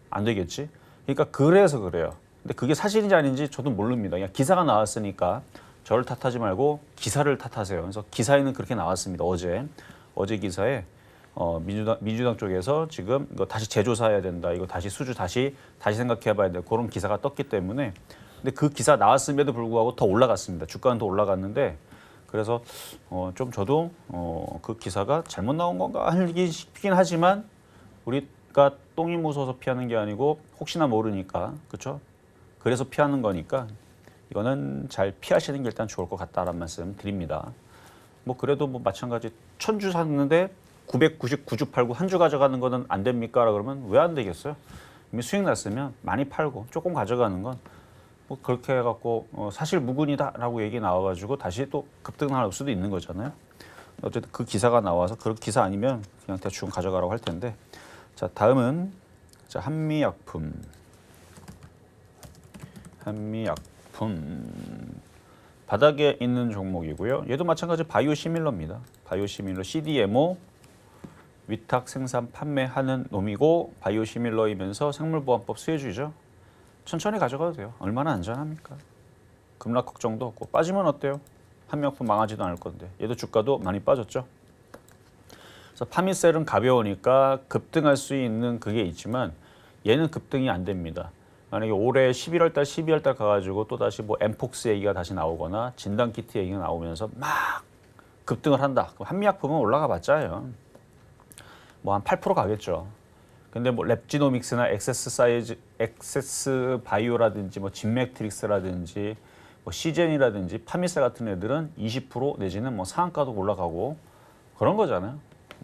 안 되겠지. 그러니까 그래서 그래요. 근데 그게 사실인지 아닌지 저도 모릅니다. 그냥 기사가 나왔으니까 저를 탓하지 말고 기사를 탓하세요. 그래서 기사에는 그렇게 나왔습니다. 어제 기사에 민주당 쪽에서 지금 이거 다시 재조사해야 된다, 이거 다시 수주 다시 생각해봐야 돼, 그런 기사가 떴기 때문에. 근데 그 기사 나왔음에도 불구하고 더 올라갔습니다. 주가는 더 올라갔는데, 그래서 좀 저도 그 기사가 잘못 나온 건가 싶긴 하지만 우리가 똥이 무서워서 피하는 게 아니고 혹시나 모르니까, 그렇죠? 그래서 피하는 거니까 이거는 잘 피하시는 게 일단 좋을 것 같다라는 말씀 드립니다. 뭐 그래도 뭐 마찬가지 1000주 샀는데 999주 팔고 한 주 가져가는 거는 안 됩니까? 그러면 왜 안 되겠어요? 이미 수익 났으면 많이 팔고 조금 가져가는 건 뭐 그렇게 해갖고 사실 무근이다라고 얘기 나와가지고 다시 또 급등할 수도 있는 거잖아요. 어쨌든 그 기사가 나와서 그 기사 아니면 그냥 대충 가져가라고 할 텐데. 자, 다음은 자, 한미약품 바닥에 있는 종목이고요. 얘도 마찬가지 바이오시밀러입니다. 바이오시밀러 CDMO 위탁 생산 판매하는 놈이고 바이오시밀러이면서 생물보안법 수혜주죠. 천천히 가져가도 돼요. 얼마나 안전합니까? 급락 걱정도 없고. 빠지면 어때요? 한미약품 망하지도 않을 건데. 얘도 주가도 많이 빠졌죠. 그래서 파미셀은 가벼우니까 급등할 수 있는 그게 있지만 얘는 급등이 안 됩니다. 만약에 올해 11월 달, 12월 달 가가지고 또 다시 뭐 엠폭스 얘기가 다시 나오거나 진단키트 얘기가 나오면서 막 급등을 한다. 그럼 한미약품은 올라가 봤자요. 뭐 한 8% 가겠죠. 근데 뭐 랩지노믹스나 엑세스 바이오라든지 뭐 진맥트릭스라든지 뭐 시젠이라든지 파미셀 같은 애들은 20% 내지는 뭐 상한가도 올라가고 그런 거잖아요.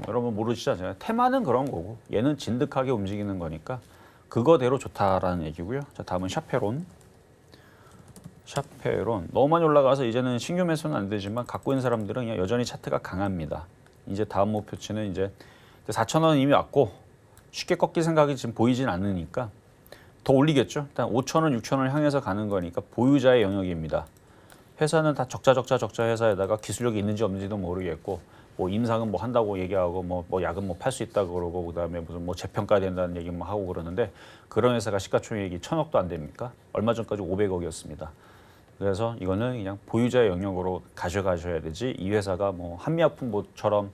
여러분 모르시지 않아요? 테마는 그런 거고 얘는 진득하게 움직이는 거니까 그거대로 좋다라는 얘기고요. 자, 다음은 샤페론 너무 많이 올라가서 이제는 신규 매수는 안 되지만 갖고 있는 사람들은 그냥 여전히 차트가 강합니다. 이제 다음 목표치는 이제 4,000원 이미 왔고 쉽게 꺾일 생각이 지금 보이진 않으니까 더 올리겠죠. 일단 5,000원, 6,000원을 향해서 가는 거니까 보유자의 영역입니다. 회사는 다 적자 회사에다가 기술력이 있는지 없는지도 모르겠고 뭐 임상은 뭐 한다고 얘기하고 뭐 약은 뭐 팔 수 있다고 그러고 그다음에 무슨 뭐 재평가 된다는 얘기 뭐 하고 그러는데 그런 회사가 시가총액이 1,000억도 안 됩니까? 얼마 전까지 500억이었습니다. 그래서 이거는 그냥 보유자의 영역으로 가져가셔야 되지 이 회사가 뭐 한미약품처럼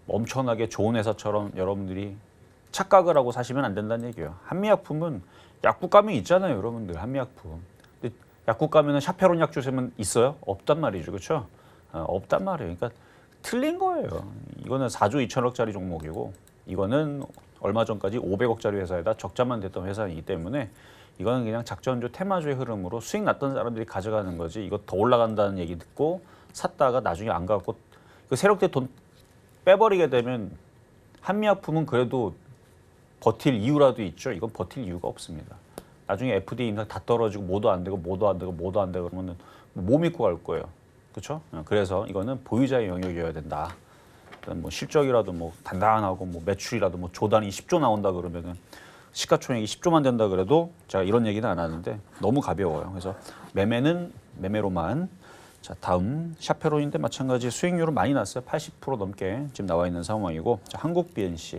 엄청나게 좋은 회사처럼 여러분들이 착각을 하고 사시면 안 된다는 얘기예요. 한미약품은 약국가면 있잖아요, 여러분들. 한미약품. 근데 약국 가면은 샤페론 약 주세면 있어요? 없단 말이죠, 그렇죠? 없단 말이에요. 그러니까 틀린 거예요. 이거는 4조 2천억짜리 종목이고 이거는 얼마 전까지 500억짜리 회사에다 적자만 됐던 회사이기 때문에 이거는 그냥 작전주 테마주의 흐름으로 수익 났던 사람들이 가져가는 거지. 이거 더 올라간다는 얘기 듣고 샀다가 나중에 안 갖고 그 세력대 돈 빼버리게 되면 한미약품은 그래도 버틸 이유라도 있죠. 이건 버틸 이유가 없습니다. 나중에 FDA 임상 다 떨어지고 뭐도 안 되고 그러면은 뭐 믿고 갈 거예요. 그렇죠? 그래서 이거는 보유자의 영역이어야 된다. 뭐 실적이라도 뭐 단단하고 뭐 매출이라도 뭐 조 단위 10조 나온다 그러면은 시가총액이 10조만 된다 그래도 제가 이런 얘기는 안 하는데 너무 가벼워요. 그래서 매매는 매매로만. 자, 다음 샤페론인데 마찬가지 수익률은 많이 났어요. 80% 넘게 지금 나와 있는 상황이고. 자, 한국 BNC.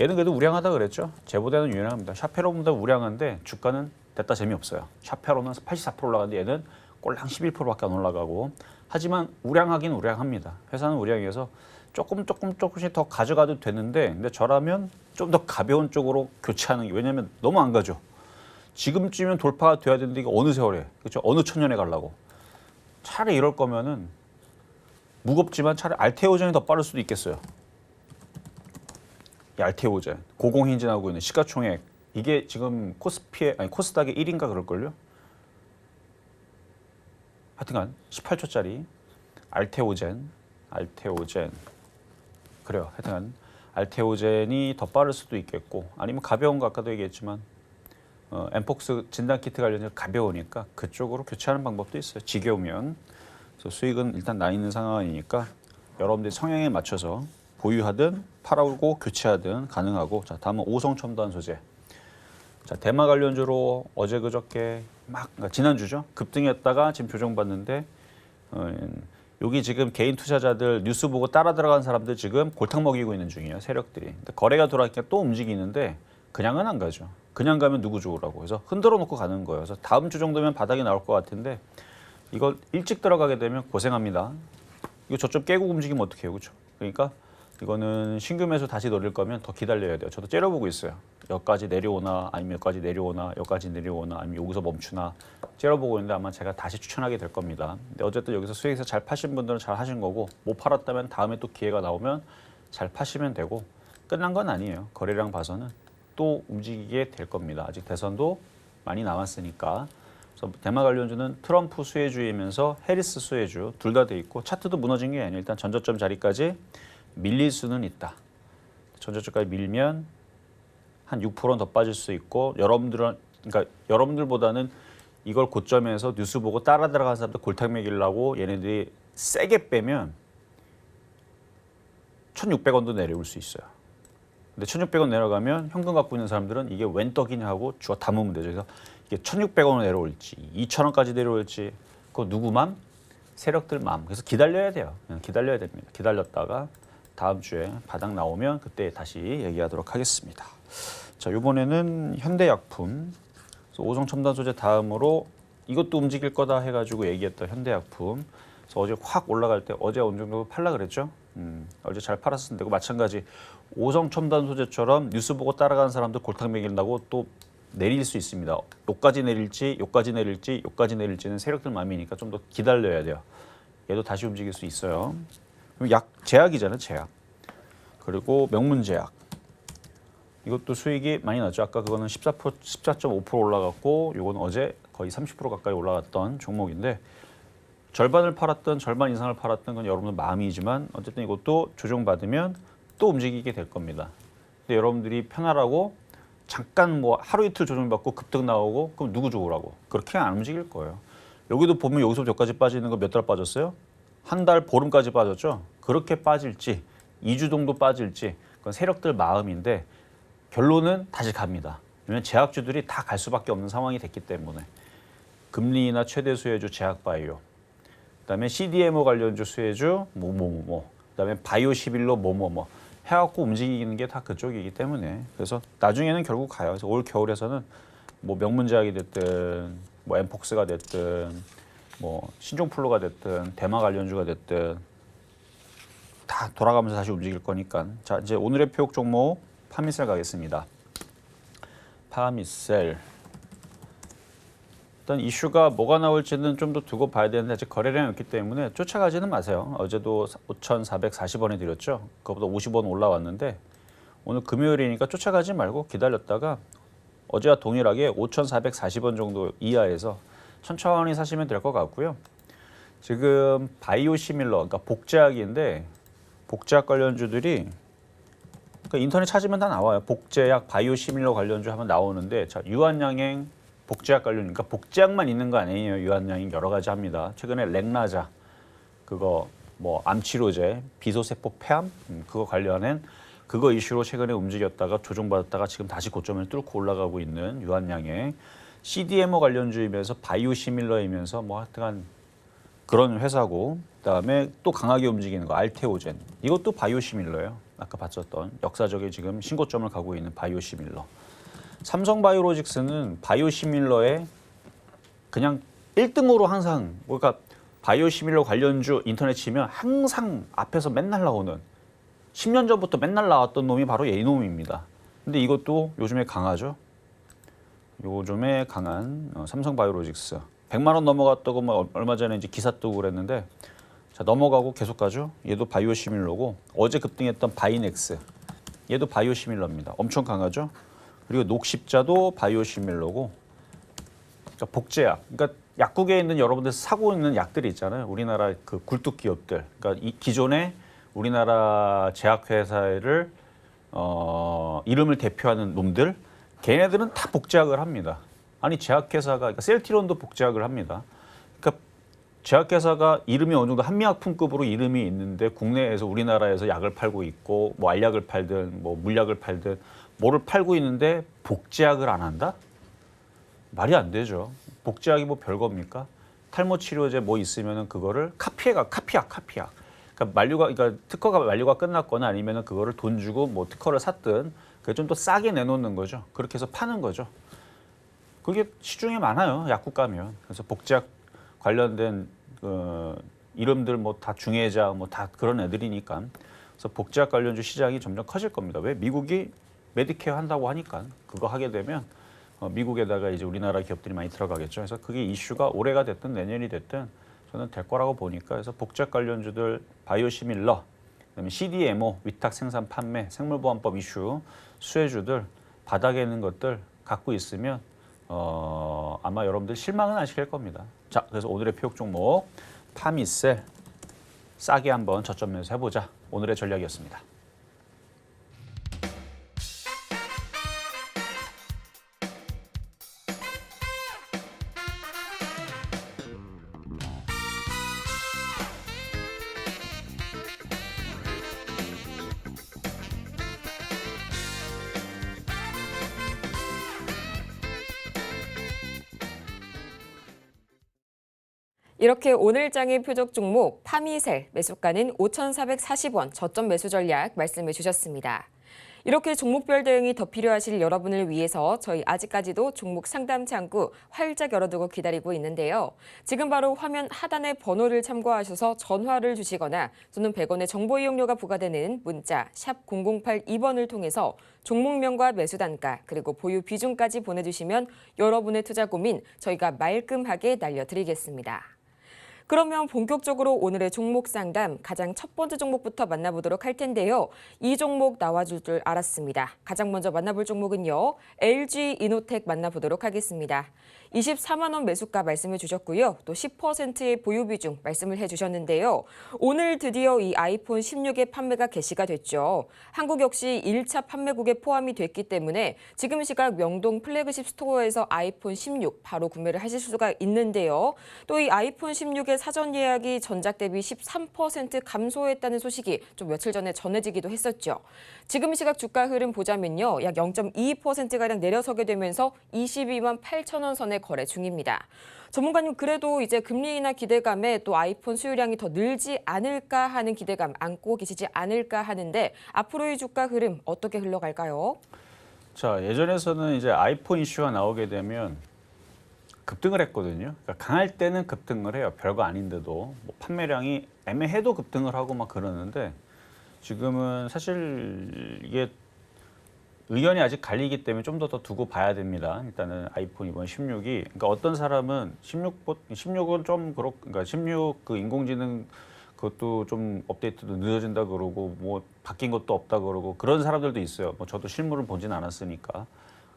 얘는 그래도 우량하다 그랬죠. 쟤보다는 유량합니다. 샤페론보다 우량한데 주가는 됐다 재미없어요. 샤페론은 84% 올라가는데 얘는 꼴랑 11%밖에 안 올라가고 하지만 우량하긴 우량합니다. 회사는 우량해서 조금씩 더 가져가도 되는데 근데 저라면 좀 더 가벼운 쪽으로 교체하는 게 왜냐하면 너무 안 가죠. 지금쯤이면 돌파가 돼야 되는데 이게 어느 세월에 그렇죠? 어느 천년에 가려고. 차라리 이럴 거면은 무겁지만 차라리 알테오젠이 더 빠를 수도 있겠어요. 이 알테오젠 고공행진하고 있는 시가총액 이게 지금 코스닥의 1인가 그럴걸요? 하여튼간 18초짜리 알테오젠 그래요. 하여튼간 알테오젠이 더 빠를 수도 있겠고 아니면 가벼운 거 아까도 얘기했지만 엠폭스 진단키트 관련해서 가벼우니까 그쪽으로 교체하는 방법도 있어요. 지겨우면. 그래서 수익은 일단 나 있는 상황이니까 여러분들이 성향에 맞춰서 보유하든 팔아오고 교체하든 가능하고 자 다음은 오성첨단 소재. 자 대마 관련주로 어제 그저께 그러니까 지난주죠. 급등했다가 지금 조정받는데 여기 지금 개인 투자자들 뉴스 보고 따라 들어간 사람들 지금 골탕 먹이고 있는 중이에요. 세력들이. 근데 거래가 들어가니까 또 움직이는데 그냥은 안 가죠. 그냥 가면 누구 좋으라고. 그래서 흔들어 놓고 가는 거예요. 그래서 다음 주 정도면 바닥이 나올 것 같은데 이걸 일찍 들어가게 되면 고생합니다. 이거 저점 깨고 움직이면 어떡해요. 그렇죠? 그러니까 이거는 신규 매수 다시 노릴 거면 더 기다려야 돼요. 저도 째려보고 있어요. 여기까지 내려오나 아니면 여기까지 내려오나 여기까지 내려오나 아니면 여기서 멈추나 째려보고 있는데 아마 제가 다시 추천하게 될 겁니다. 근데 어쨌든 여기서 수익에서 잘 파신 분들은 잘 하신 거고 못 팔았다면 다음에 또 기회가 나오면 잘 파시면 되고 끝난 건 아니에요. 거래량 봐서는 또 움직이게 될 겁니다. 아직 대선도 많이 남았으니까. 그래서 대마 관련주는 트럼프 수혜주이면서 해리스 수혜주 둘 다 돼 있고 차트도 무너진 게 아니에요. 일단 전저점 자리까지 밀릴 수는 있다. 전저점까지 밀면 한 6%는 더 빠질 수 있고 여러분들보다는 이걸 고점에서 뉴스 보고 따라 들어간 사람들 골탕 먹이려고 얘네들이 세게 빼면 1,600원도 내려올 수 있어요. 근데 1,600원 내려가면 현금 갖고 있는 사람들은 이게 웬 떡이냐 하고 주워 담으면 되죠. 그래서 이게 1,600원으로 내려올지 2,000원까지 내려올지 그거 누구 맘? 세력들 맘. 그래서 기다려야 돼요. 그냥 기다려야 됩니다. 기다렸다가 다음 주에 바닥 나오면 그때 다시 얘기하도록 하겠습니다. 자, 이번에는 현대약품. 오성첨단 소재 다음으로 이것도 움직일 거다 해가지고 얘기했던 현대약품. 그래서 어제 확 올라갈 때 어제 어느 정도 팔라 그랬죠. 어제 잘 팔았을 텐데 마찬가지 오성첨단 소재처럼 뉴스 보고 따라가는 사람들 골탕 먹인다고 또 내릴 수 있습니다. 요까지 내릴지 요까지 내릴지 요까지 내릴지는 세력들 마음이니까 좀 더 기다려야 돼요. 얘도 다시 움직일 수 있어요. 그럼 제약이잖아요. 제약. 그리고 명문제약. 이것도 수익이 많이 났죠. 아까 그거는 14.5% 올라갔고 이건 어제 거의 30% 가까이 올라갔던 종목인데 절반을 팔았던 절반 이상을 팔았던 건 여러분들 마음이지만 어쨌든 이것도 조정받으면 또 움직이게 될 겁니다. 근데 여러분들이 편하라고 잠깐 뭐 하루 이틀 조정받고 급등 나오고 그럼 누구 좋으라고 그렇게 안 움직일 거예요. 여기도 보면 여기서부터 여기까지 빠지는 거 몇 달 빠졌어요? 한 달 보름까지 빠졌죠. 그렇게 빠질지 2주 정도 빠질지 그건 세력들 마음인데 결론은 다시 갑니다. 왜냐하면 제약주들이 다 갈 수밖에 없는 상황이 됐기 때문에 금리나 최대 수혜주 제약바이오 그다음에 CDMO 관련주 수혜주 그다음에 바이오11로 해갖고 움직이는 게 다 그쪽이기 때문에 그래서 나중에는 결국 가요. 그래서 올 겨울에서는 뭐 명문제약이 됐든 뭐 엠폭스가 됐든 뭐 신종플루가 됐든 대마 관련주가 됐든 다 돌아가면서 다시 움직일 거니까 자 이제 오늘의 표역 종목 파미셀 가겠습니다. 파미셀 일단 이슈가 뭐가 나올지는 좀 더 두고 봐야 되는데 아직 거래량이 없기 때문에 쫓아가지는 마세요. 어제도 5,440원에 드렸죠. 그거보다 50원 올라왔는데 오늘 금요일이니까 쫓아가지 말고 기다렸다가 어제와 동일하게 5,440원 정도 이하에서 천천히 사시면 될 것 같고요. 지금 바이오시밀러, 그러니까 복제약인데 복제약 관련주들이 그러니까 인터넷 찾으면 다 나와요. 복제약, 바이오시밀러 관련주 하면 나오는데 자 유한양행 복제약 관련이니까 복제약만 있는 거 아니에요. 유한양행 여러 가지 합니다. 최근에 렉나자 그거 뭐 암치료제, 비소세포 폐암 그거 관련한 그거 이슈로 최근에 움직였다가 조정받았다가 지금 다시 고점을 뚫고 올라가고 있는 유한양행 CDMO 관련주이면서 바이오시밀러이면서 뭐 하여튼 그런 회사고 그다음에 또 강하게 움직이는 거 알테오젠 이것도 바이오시밀러예요. 아까 봤었던 역사적인 지금 신고점을 가고 있는 바이오시밀러. 삼성바이오로직스는 바이오시밀러에 그냥 1등으로 항상 그러니까 바이오시밀러 관련주 인터넷 치면 항상 앞에서 맨날 나오는 10년 전부터 맨날 나왔던 놈이 바로 이놈입니다. 근데 이것도 요즘에 강하죠. 요즘에 강한 삼성바이오로직스 100만 원 넘어갔다고 뭐 얼마 전에 이제 기사 뜨고 그랬는데 자 넘어가고 계속 가죠. 얘도 바이오시밀러고 어제 급등했던 바이넥스 얘도 바이오시밀러입니다. 엄청 강하죠. 그리고 녹십자도 바이오시밀러고 그러니까 복제약 그러니까 약국에 있는 여러분들 사고 있는 약들이 있잖아요. 우리나라 그 굴뚝 기업들 그러니까 이 기존에 우리나라 제약회사를 이름을 대표하는 놈들 걔네들은 다 복제약을 합니다. 아니 제약회사가 그러니까 셀티론도 복제약을 합니다. 그러니까 제약회사가 이름이 어느 정도 한미약품급으로 이름이 있는데 국내에서 우리나라에서 약을 팔고 있고 뭐 알약을 팔든 뭐 물약을 팔든 뭐를 팔고 있는데 복제약을 안 한다? 말이 안 되죠. 복제약이 뭐 별겁니까? 탈모 치료제 뭐 있으면은 그거를 카피약. 그러니까 특허가 만료가 끝났거나 아니면은 그거를 돈 주고 뭐 특허를 샀든 그게 좀 더 싸게 내놓는 거죠. 그렇게 해서 파는 거죠. 그게 시중에 많아요. 약국 가면. 그래서 복제약 관련된 이름들 뭐 다 중해자 뭐 다 그런 애들이니까. 그래서 복제약 관련주 시장이 점점 커질 겁니다. 왜? 미국이 메디케어 한다고 하니까 그거 하게 되면 미국에다가 이제 우리나라 기업들이 많이 들어가겠죠. 그래서 그게 이슈가 올해가 됐든 내년이 됐든 저는 될 거라고 보니까 그래서 복제약 관련주들 바이오시밀러, 그다음에 CDMO 위탁 생산 판매, 생물보안법 이슈 수혜주들 바닥에 있는 것들 갖고 있으면 아마 여러분들 실망은 안 시킬 겁니다. 자, 그래서 오늘의 표적 종목 파미셀 싸게 한번 저점 매수 해보자. 오늘의 전략이었습니다. 이렇게 오늘장의 표적 종목 파미셀 매수가는 5,440원 저점 매수 전략 말씀해 주셨습니다. 이렇게 종목별 대응이 더 필요하실 여러분을 위해서 저희 아직까지도 종목 상담 창구 활짝 열어두고 기다리고 있는데요. 지금 바로 화면 하단의 번호를 참고하셔서 전화를 주시거나 또는 100원의 정보 이용료가 부과되는 문자 샵 0082번을 통해서 종목명과 매수 단가 그리고 보유 비중까지 보내주시면 여러분의 투자 고민 저희가 말끔하게 날려드리겠습니다. 그러면 본격적으로 오늘의 종목 상담 가장 첫 번째 종목부터 만나보도록 할 텐데요. 이 종목 나와줄 줄 알았습니다. 가장 먼저 만나볼 종목은요. LG이노텍 만나보도록 하겠습니다. 24만 원 매수가 말씀해 주셨고요. 또 10%의 보유 비중 말씀을 해주셨는데요. 오늘 드디어 이 아이폰 16의 판매가 개시가 됐죠. 한국 역시 1차 판매국에 포함이 됐기 때문에 지금 시각 명동 플래그십 스토어에서 아이폰 16 바로 구매를 하실 수가 있는데요. 또 이 아이폰 16의 사전 예약이 전작 대비 13% 감소했다는 소식이 좀 며칠 전에 전해지기도 했었죠. 지금 시각 주가 흐름 보자면요. 약 0.22%가량 내려서게 되면서 22만 8천 원 선에 거래 중입니다. 전문가님 그래도 이제 금리 인하 기대감에 또 아이폰 수요량이 더 늘지 않을까 하는 기대감 안고 계시지 않을까 하는데 앞으로의 주가 흐름 어떻게 흘러갈까요? 자, 예전에서는 이제 아이폰 이슈가 나오게 되면 급등을 했거든요. 그러니까 강할 때는 급등을 해요. 별거 아닌데도 뭐 판매량이 애매해도 급등을 하고 막 그러는데 지금은 사실 이게 의견이 아직 갈리기 때문에 좀 더 두고 봐야 됩니다. 일단은 아이폰 이번 16이 그러니까 어떤 사람은 16은 좀 그러니까 16 그 인공지능 그것도 좀 업데이트도 늦어진다 그러고 뭐 바뀐 것도 없다 그러고 그런 사람들도 있어요. 뭐 저도 실물을 보진 않았으니까.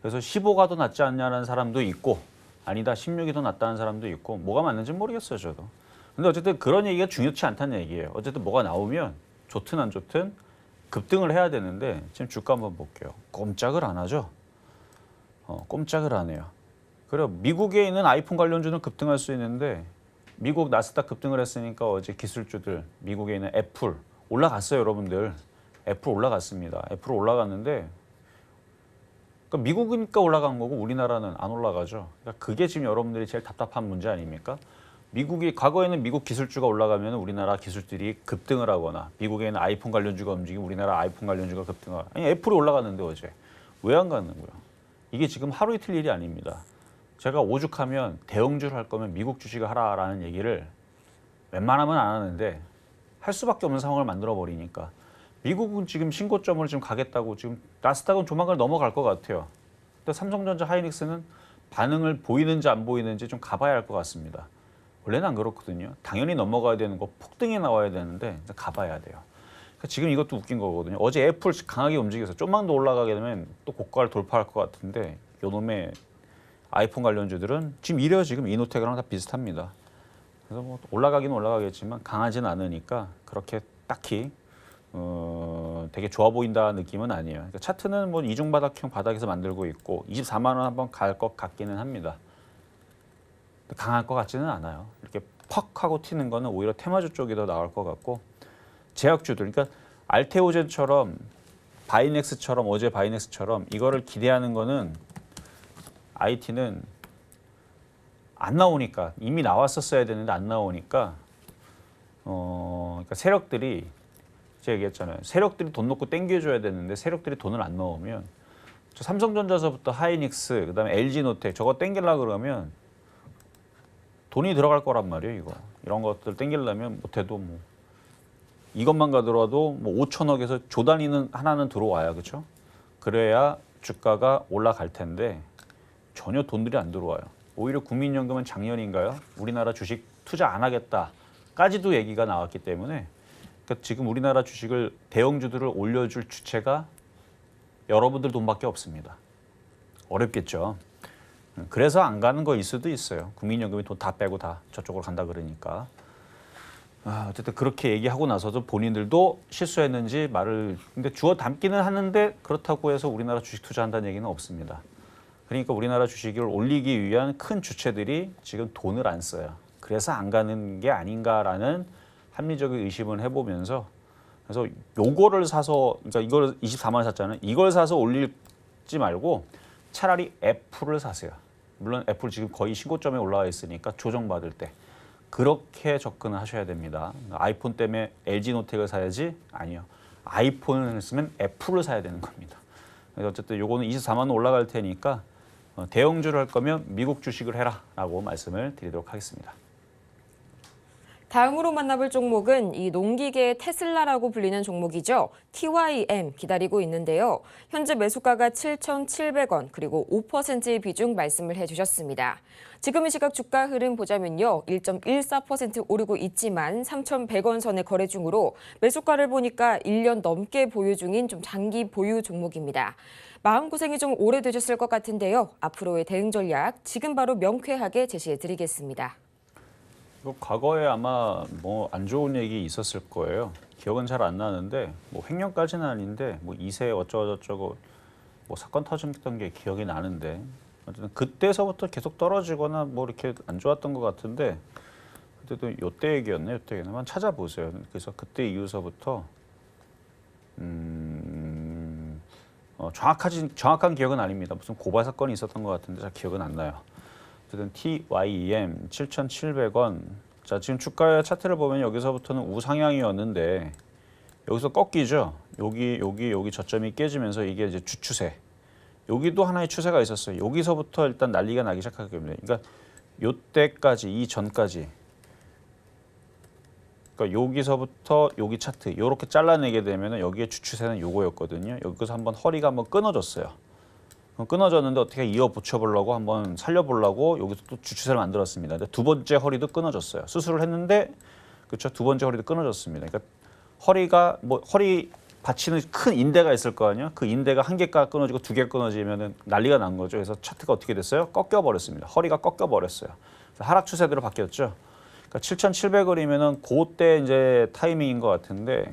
그래서 15가 더 낫지 않냐는 사람도 있고 아니다 16이 더 낫다는 사람도 있고 뭐가 맞는지 모르겠어요 저도. 근데 어쨌든 그런 얘기가 중요치 않다는 얘기예요. 어쨌든 뭐가 나오면 좋든 안 좋든 급등을 해야 되는데 지금 주가 한번 볼게요. 꼼짝을 안 하죠. 꼼짝을 안 해요. 그래요. 미국에 있는 아이폰 관련주는 급등할 수 있는데 미국 나스닥 급등을 했으니까 어제 기술주들 미국에 있는 애플 올라갔어요 여러분들. 애플 올라갔습니다. 애플 올라갔는데 그러니까 미국이니까 올라간 거고 우리나라는 안 올라가죠. 그러니까 그게 지금 여러분들이 제일 답답한 문제 아닙니까? 미국이 과거에는 미국 기술주가 올라가면 우리나라 기술들이 급등을 하거나 미국에 있는 아이폰 관련주가 움직이면 우리나라 아이폰 관련주가 급등을 아니 애플이 올라갔는데 어제 왜 안 가는 거야? 이게 지금 하루 이틀 일이 아닙니다. 제가 오죽하면 대형주를 할 거면 미국 주식을 하라라는 얘기를 웬만하면 안 하는데 할 수밖에 없는 상황을 만들어 버리니까 미국은 지금 신고점을 지금 가겠다고 지금 나스닥은 조만간 넘어갈 것 같아요. 근데 삼성전자, 하이닉스는 반응을 보이는지 안 보이는지 좀 가봐야 할 것 같습니다. 원래는 안 그렇거든요. 당연히 넘어가야 되는 거 폭등이 나와야 되는데 가봐야 돼요. 그러니까 지금 이것도 웃긴 거거든요. 어제 애플 강하게 움직여서 좀만 더 올라가게 되면 또 고가를 돌파할 것 같은데 요놈의 아이폰 관련주들은 지금 이래요. 지금 이노텍이랑 다 비슷합니다. 그래서 뭐 올라가긴 올라가겠지만 강하진 않으니까 그렇게 딱히 되게 좋아 보인다 느낌은 아니에요. 그러니까 차트는 뭐 이중바닥형 바닥에서 만들고 있고 24만 원 한번 갈 것 같기는 합니다. 강할 것 같지는 않아요. 이렇게 퍽 하고 튀는 거는 오히려 테마주 쪽이 더 나을 것 같고 제약주들, 그러니까 알테오젠처럼 바이넥스처럼 어제 바이넥스처럼 이거를 기대하는 거는 IT는 안 나오니까 이미 나왔었어야 되는데 안 나오니까 그러니까 세력들이 제가 얘기했잖아요. 세력들이 돈 넣고 땡겨줘야 되는데 세력들이 돈을 안 넣으면 저 삼성전자서부터 하이닉스 그다음에 LG노텍 저거 땡기려고 그러면 돈이 들어갈 거란 말이에요. 이거 이런 것들 땡기려면 못해도 뭐 이것만 가더라도 뭐 5천억에서 조 단위는 하나는 들어와야 그렇죠? 그래야 주가가 올라갈 텐데 전혀 돈들이 안 들어와요. 오히려 국민연금은 작년인가요? 우리나라 주식 투자 안 하겠다까지도 얘기가 나왔기 때문에 그러니까 지금 우리나라 주식을 대형주들을 올려줄 주체가 여러분들 돈밖에 없습니다. 어렵겠죠. 그래서 안 가는 거일 수도 있어요. 국민연금이 돈 다 빼고 다 저쪽으로 간다 그러니까. 어쨌든 그렇게 얘기하고 나서도 본인들도 실수했는지 말을 근데 주워 담기는 하는데 그렇다고 해서 우리나라 주식 투자한다는 얘기는 없습니다. 그러니까 우리나라 주식을 올리기 위한 큰 주체들이 지금 돈을 안 써요. 그래서 안 가는 게 아닌가라는 합리적인 의심을 해보면서 그래서 요거를 사서 그러니까 이걸 24만 원 샀잖아요. 이걸 사서 올리지 말고 차라리 애플을 사세요. 물론 애플 지금 거의 신고점에 올라와 있으니까 조정받을 때 그렇게 접근을 하셔야 됩니다. 아이폰 때문에 LG노텍을 사야지? 아니요. 아이폰을 쓰면 애플을 사야 되는 겁니다. 그래서 어쨌든 요거는 24만 원 올라갈 테니까 대형주를 할 거면 미국 주식을 해라 라고 말씀을 드리도록 하겠습니다. 다음으로 만나볼 종목은 이 농기계의 테슬라라고 불리는 종목이죠. TYM 기다리고 있는데요. 현재 매수가가 7,700원 그리고 5%의 비중 말씀을 해주셨습니다. 지금 이 시각 주가 흐름 보자면요. 1.14% 오르고 있지만 3,100원 선의 거래 중으로 매수가를 보니까 1년 넘게 보유 중인 좀 장기 보유 종목입니다. 마음고생이 좀 오래되셨을 것 같은데요. 앞으로의 대응 전략 지금 바로 명쾌하게 제시해드리겠습니다. 과거에 아마 뭐 안 좋은 얘기 있었을 거예요. 기억은 잘 안 나는데 뭐 횡령까지는 아닌데 뭐 2세 어쩌고저쩌고 뭐 사건 터졌던 게 기억이 나는데 어쨌든 그때서부터 계속 떨어지거나 뭐 이렇게 안 좋았던 것 같은데 그때도 요때 얘기였네. 요때 얘기는 한번 찾아보세요. 그래서 그때 이후서부터 정확한 기억은 아닙니다. 무슨 고발 사건이 있었던 것 같은데 잘 기억은 안 나요. 어쨌든 TYM 7,700원. 자, 지금 주가의 차트를 보면 여기서부터는 우상향이었는데 여기서 꺾이죠. 여기 저점이 깨지면서 이게 이제 주추세. 여기도 하나의 추세가 있었어요. 여기서부터 일단 난리가 나기 시작하게 됩니다. 그러니까 요때까지 이전까지 그러니까 여기서부터 여기 차트 이렇게 잘라내게 되면 여기에 주추세는 요거였거든요. 여기서 한번 허리가 한번 끊어졌어요. 끊어졌는데 어떻게 이어 붙여보려고 한번 살려보려고 여기서 또 주추세를 만들었습니다. 근데 두 번째 허리도 끊어졌어요. 수술을 했는데 그렇죠. 두 번째 허리도 끊어졌습니다. 그러니까 허리가 뭐 허리 받치는 큰 인대가 있을 거 아니에요. 그 인대가 한 개가 끊어지고 두 개 끊어지면은 난리가 난 거죠. 그래서 차트가 어떻게 됐어요? 꺾여 버렸습니다. 허리가 꺾여 버렸어요. 하락 추세대로 바뀌었죠. 그러니까 7,700원이면은 그때 이제 타이밍인 것 같은데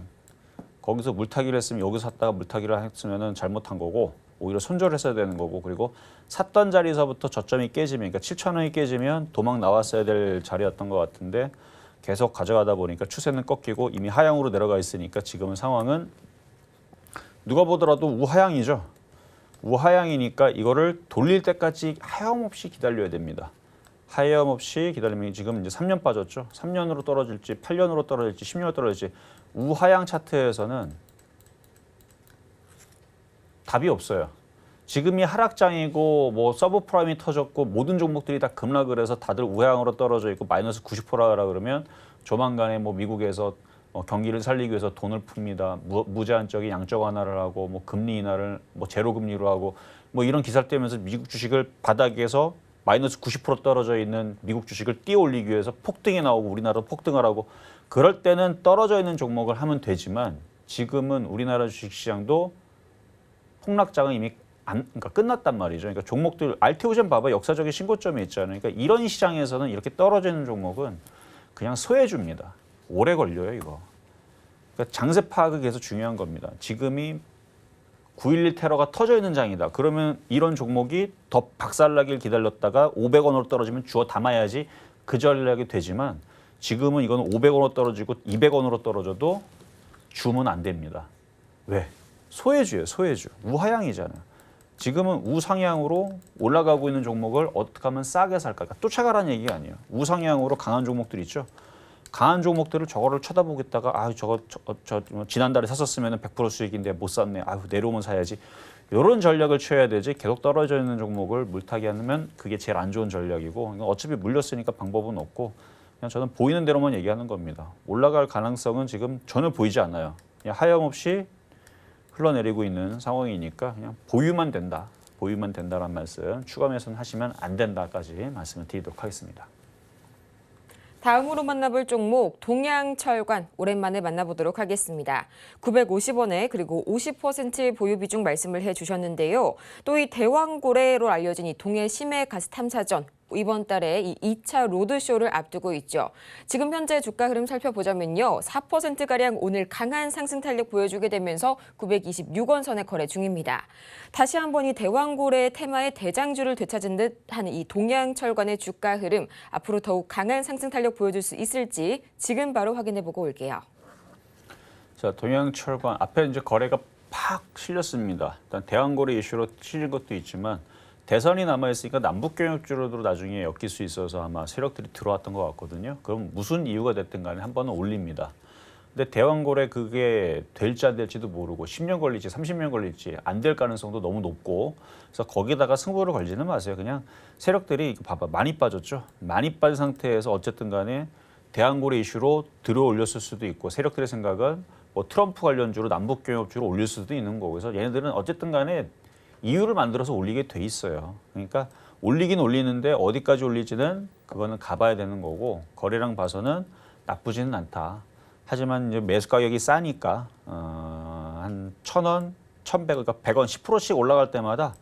거기서 물타기를 했으면 여기서 샀다가 물타기를 했으면은 잘못한 거고. 오히려 손절을 했어야 되는 거고 그리고 샀던 자리에서부터 저점이 깨지면 그러니까 7,000원이 깨지면 도망 나왔어야 될 자리였던 것 같은데 계속 가져가다 보니까 추세는 꺾이고 이미 하향으로 내려가 있으니까 지금은 상황은 누가 보더라도 우하향이죠. 우하향이니까 이거를 돌릴 때까지 하염없이 기다려야 됩니다. 하염없이 기다리면 지금 이제 3년 빠졌죠. 3년으로 떨어질지 8년으로 떨어질지 10년으로 떨어질지 우하향 차트에서는 답이 없어요. 지금이 하락장이고 뭐 서브프라임이 터졌고 모든 종목들이 다 급락을 해서 다들 우향으로 떨어져 있고 마이너스 90%라 그러면 조만간에 뭐 미국에서 경기를 살리기 위해서 돈을 풉니다. 무제한적인 양적 완화를 하고 뭐 금리 인하를 뭐 제로 금리로 하고 뭐 이런 기사를 떼면서 미국 주식을 바닥에서 마이너스 90% 떨어져 있는 미국 주식을 띄어 올리기 위해서 폭등이 나오고 우리나라도 폭등을 하고 그럴 때는 떨어져 있는 종목을 하면 되지만 지금은 우리나라 주식시장도 폭락장은 이미 그러니까 끝났단 말이죠. 그러니까 종목들 RTO젠 봐봐 역사적인 신고점에 있잖아요. 그러니까 이런 시장에서는 이렇게 떨어져 있는 종목은 그냥 소외줍니다. 오래 걸려요 이거. 그러니까 장세 파악이 계속 중요한 겁니다. 지금이 9.11 테러가 터져 있는 장이다. 그러면 이런 종목이 더 박살나길 기다렸다가 500원으로 떨어지면 주워 담아야지 그 전략이 되지만 지금은 이건 500원으로 떨어지고 200원으로 떨어져도 주면 안 됩니다. 왜? 소외주예요. 소외주. 우하향이잖아요. 지금은 우상향으로 올라가고 있는 종목을 어떻게 하면 싸게 살까? 그러니까 쫓아가라는 얘기가 아니에요. 우상향으로 강한 종목들 있죠. 강한 종목들을 저거를 쳐다보겠다가 저거 지난달에 샀었으면 100% 수익인데 못 샀네. 내려오면 사야지. 이런 전략을 취해야 되지 계속 떨어져 있는 종목을 물타기 하면 그게 제일 안 좋은 전략이고 어차피 물렸으니까 방법은 없고 그냥 저는 보이는 대로만 얘기하는 겁니다. 올라갈 가능성은 지금 전혀 보이지 않아요. 그냥 하염없이 흘러내리고 있는 상황이니까 그냥 보유만 된다. 보유만 된다라는 말씀 추가 매수는 하시면 안 된다까지 말씀을 드리도록 하겠습니다. 다음으로 만나볼 종목 동양철관 오랜만에 만나보도록 하겠습니다. 950원에 그리고 50% 보유 비중 말씀을 해주셨는데요. 또 이 대왕고래로 알려진 이 동해 심해 가스 탐사전 이번 달에 이 2차 로드쇼를 앞두고 있죠. 지금 현재 주가 흐름 살펴보자면요. 4%가량 오늘 강한 상승 탄력 보여주게 되면서 926원 선에 거래 중입니다. 다시 한번 이 대왕고래 테마의 대장주를 되찾은 듯한 이 동양철관의 주가 흐름 앞으로 더욱 강한 상승 탄력 보여줄 수 있을지 지금 바로 확인해보고 올게요. 자, 동양철관 앞에 이제 거래가 팍 실렸습니다. 일단 대왕고래 이슈로 실린 것도 있지만 대선이 남아있으니까 남북경협주로도 나중에 엮일 수 있어서 아마 세력들이 들어왔던 것 같거든요. 그럼 무슨 이유가 됐든 간에 한 번은 올립니다. 근데 대왕고래 그게 될지 안 될지도 모르고 10년 걸릴지 30년 걸릴지 안 될 가능성도 너무 높고 그래서 거기다가 승부를 걸지는 마세요. 그냥 세력들이 봐봐 많이 빠졌죠. 많이 빠진 상태에서 어쨌든 간에 대왕고래 이슈로 들어 올렸을 수도 있고 세력들의 생각은 뭐 트럼프 관련주로 남북경협주로 올릴 수도 있는 거고 그래서 얘네들은 어쨌든 간에 이유를 만들어서 올리게 돼 있어요. 그러니까 올리긴 올리는데 어디까지 올릴지는 그거는 가봐야 되는 거고 거래량 봐서는 나쁘지는 않다. 하지만 이제 매수 가격이 싸니까 한 1,000원, 1,100원, 그러니까 100원, 10%씩 올라갈 때마다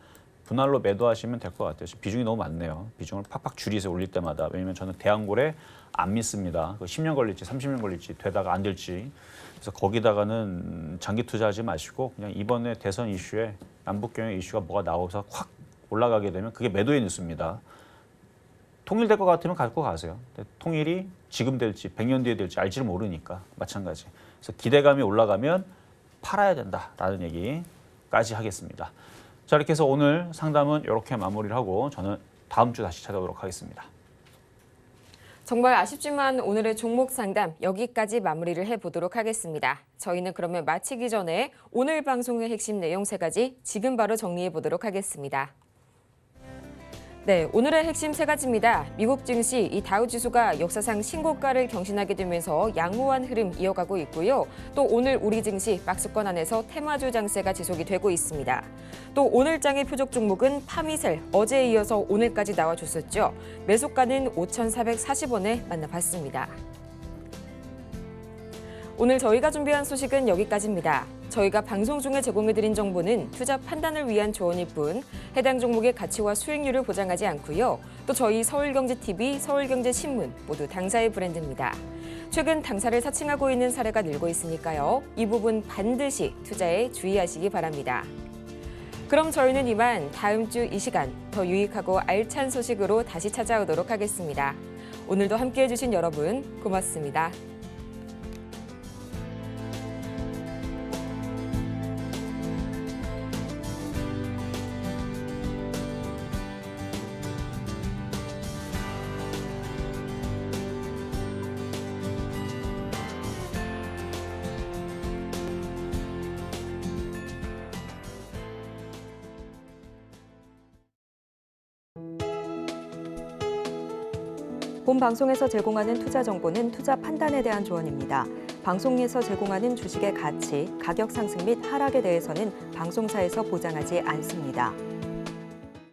분할로 매도하시면 될 것 같아요. 비중이 너무 많네요. 비중을 팍팍 줄이서 올릴 때마다. 왜냐면 저는 대왕고래 안 믿습니다. 10년 걸릴지 30년 걸릴지 되다가 안 될지. 그래서 거기다가는 장기 투자하지 마시고 그냥 이번에 대선 이슈에 남북경협 이슈가 뭐가 나오면서 확 올라가게 되면 그게 매도의 뉴스입니다. 통일될 것 같으면 갖고 가세요. 통일이 지금 될지 100년 뒤에 될지 알지를 모르니까 마찬가지. 그래서 기대감이 올라가면 팔아야 된다라는 얘기까지 하겠습니다. 자, 이렇게 해서 오늘 상담은 이렇게 마무리를 하고 저는 다음 주 다시 찾아오도록 하겠습니다. 정말 아쉽지만 오늘의 종목 상담 여기까지 마무리를 해보도록 하겠습니다. 저희는 그러면 마치기 전에 오늘 방송의 핵심 내용 3가지 지금 바로 정리해보도록 하겠습니다. 네, 오늘의 핵심 3가지입니다. 미국 증시 이 다우지수가 역사상 신고가를 경신하게 되면서 양호한 흐름 이어가고 있고요. 또 오늘 우리 증시 박스권 안에서 테마주 장세가 지속이 되고 있습니다. 또 오늘 장의 표적 종목은 파미셀 어제에 이어서 오늘까지 나와줬었죠. 매수가는 5,440원에 만나봤습니다. 오늘 저희가 준비한 소식은 여기까지입니다. 저희가 방송 중에 제공해드린 정보는 투자 판단을 위한 조언일 뿐 해당 종목의 가치와 수익률을 보장하지 않고요. 또 저희 서울경제TV, 서울경제신문 모두 당사의 브랜드입니다. 최근 당사를 사칭하고 있는 사례가 늘고 있으니까요. 이 부분 반드시 투자에 주의하시기 바랍니다. 그럼 저희는 이만 다음 주 이 시간 더 유익하고 알찬 소식으로 다시 찾아오도록 하겠습니다. 오늘도 함께해 주신 여러분 고맙습니다. 본 방송에서 제공하는 투자 정보는 투자 판단에 대한 조언입니다. 방송에서 제공하는 주식의 가치, 가격 상승 및 하락에 대해서는 방송사에서 보장하지 않습니다.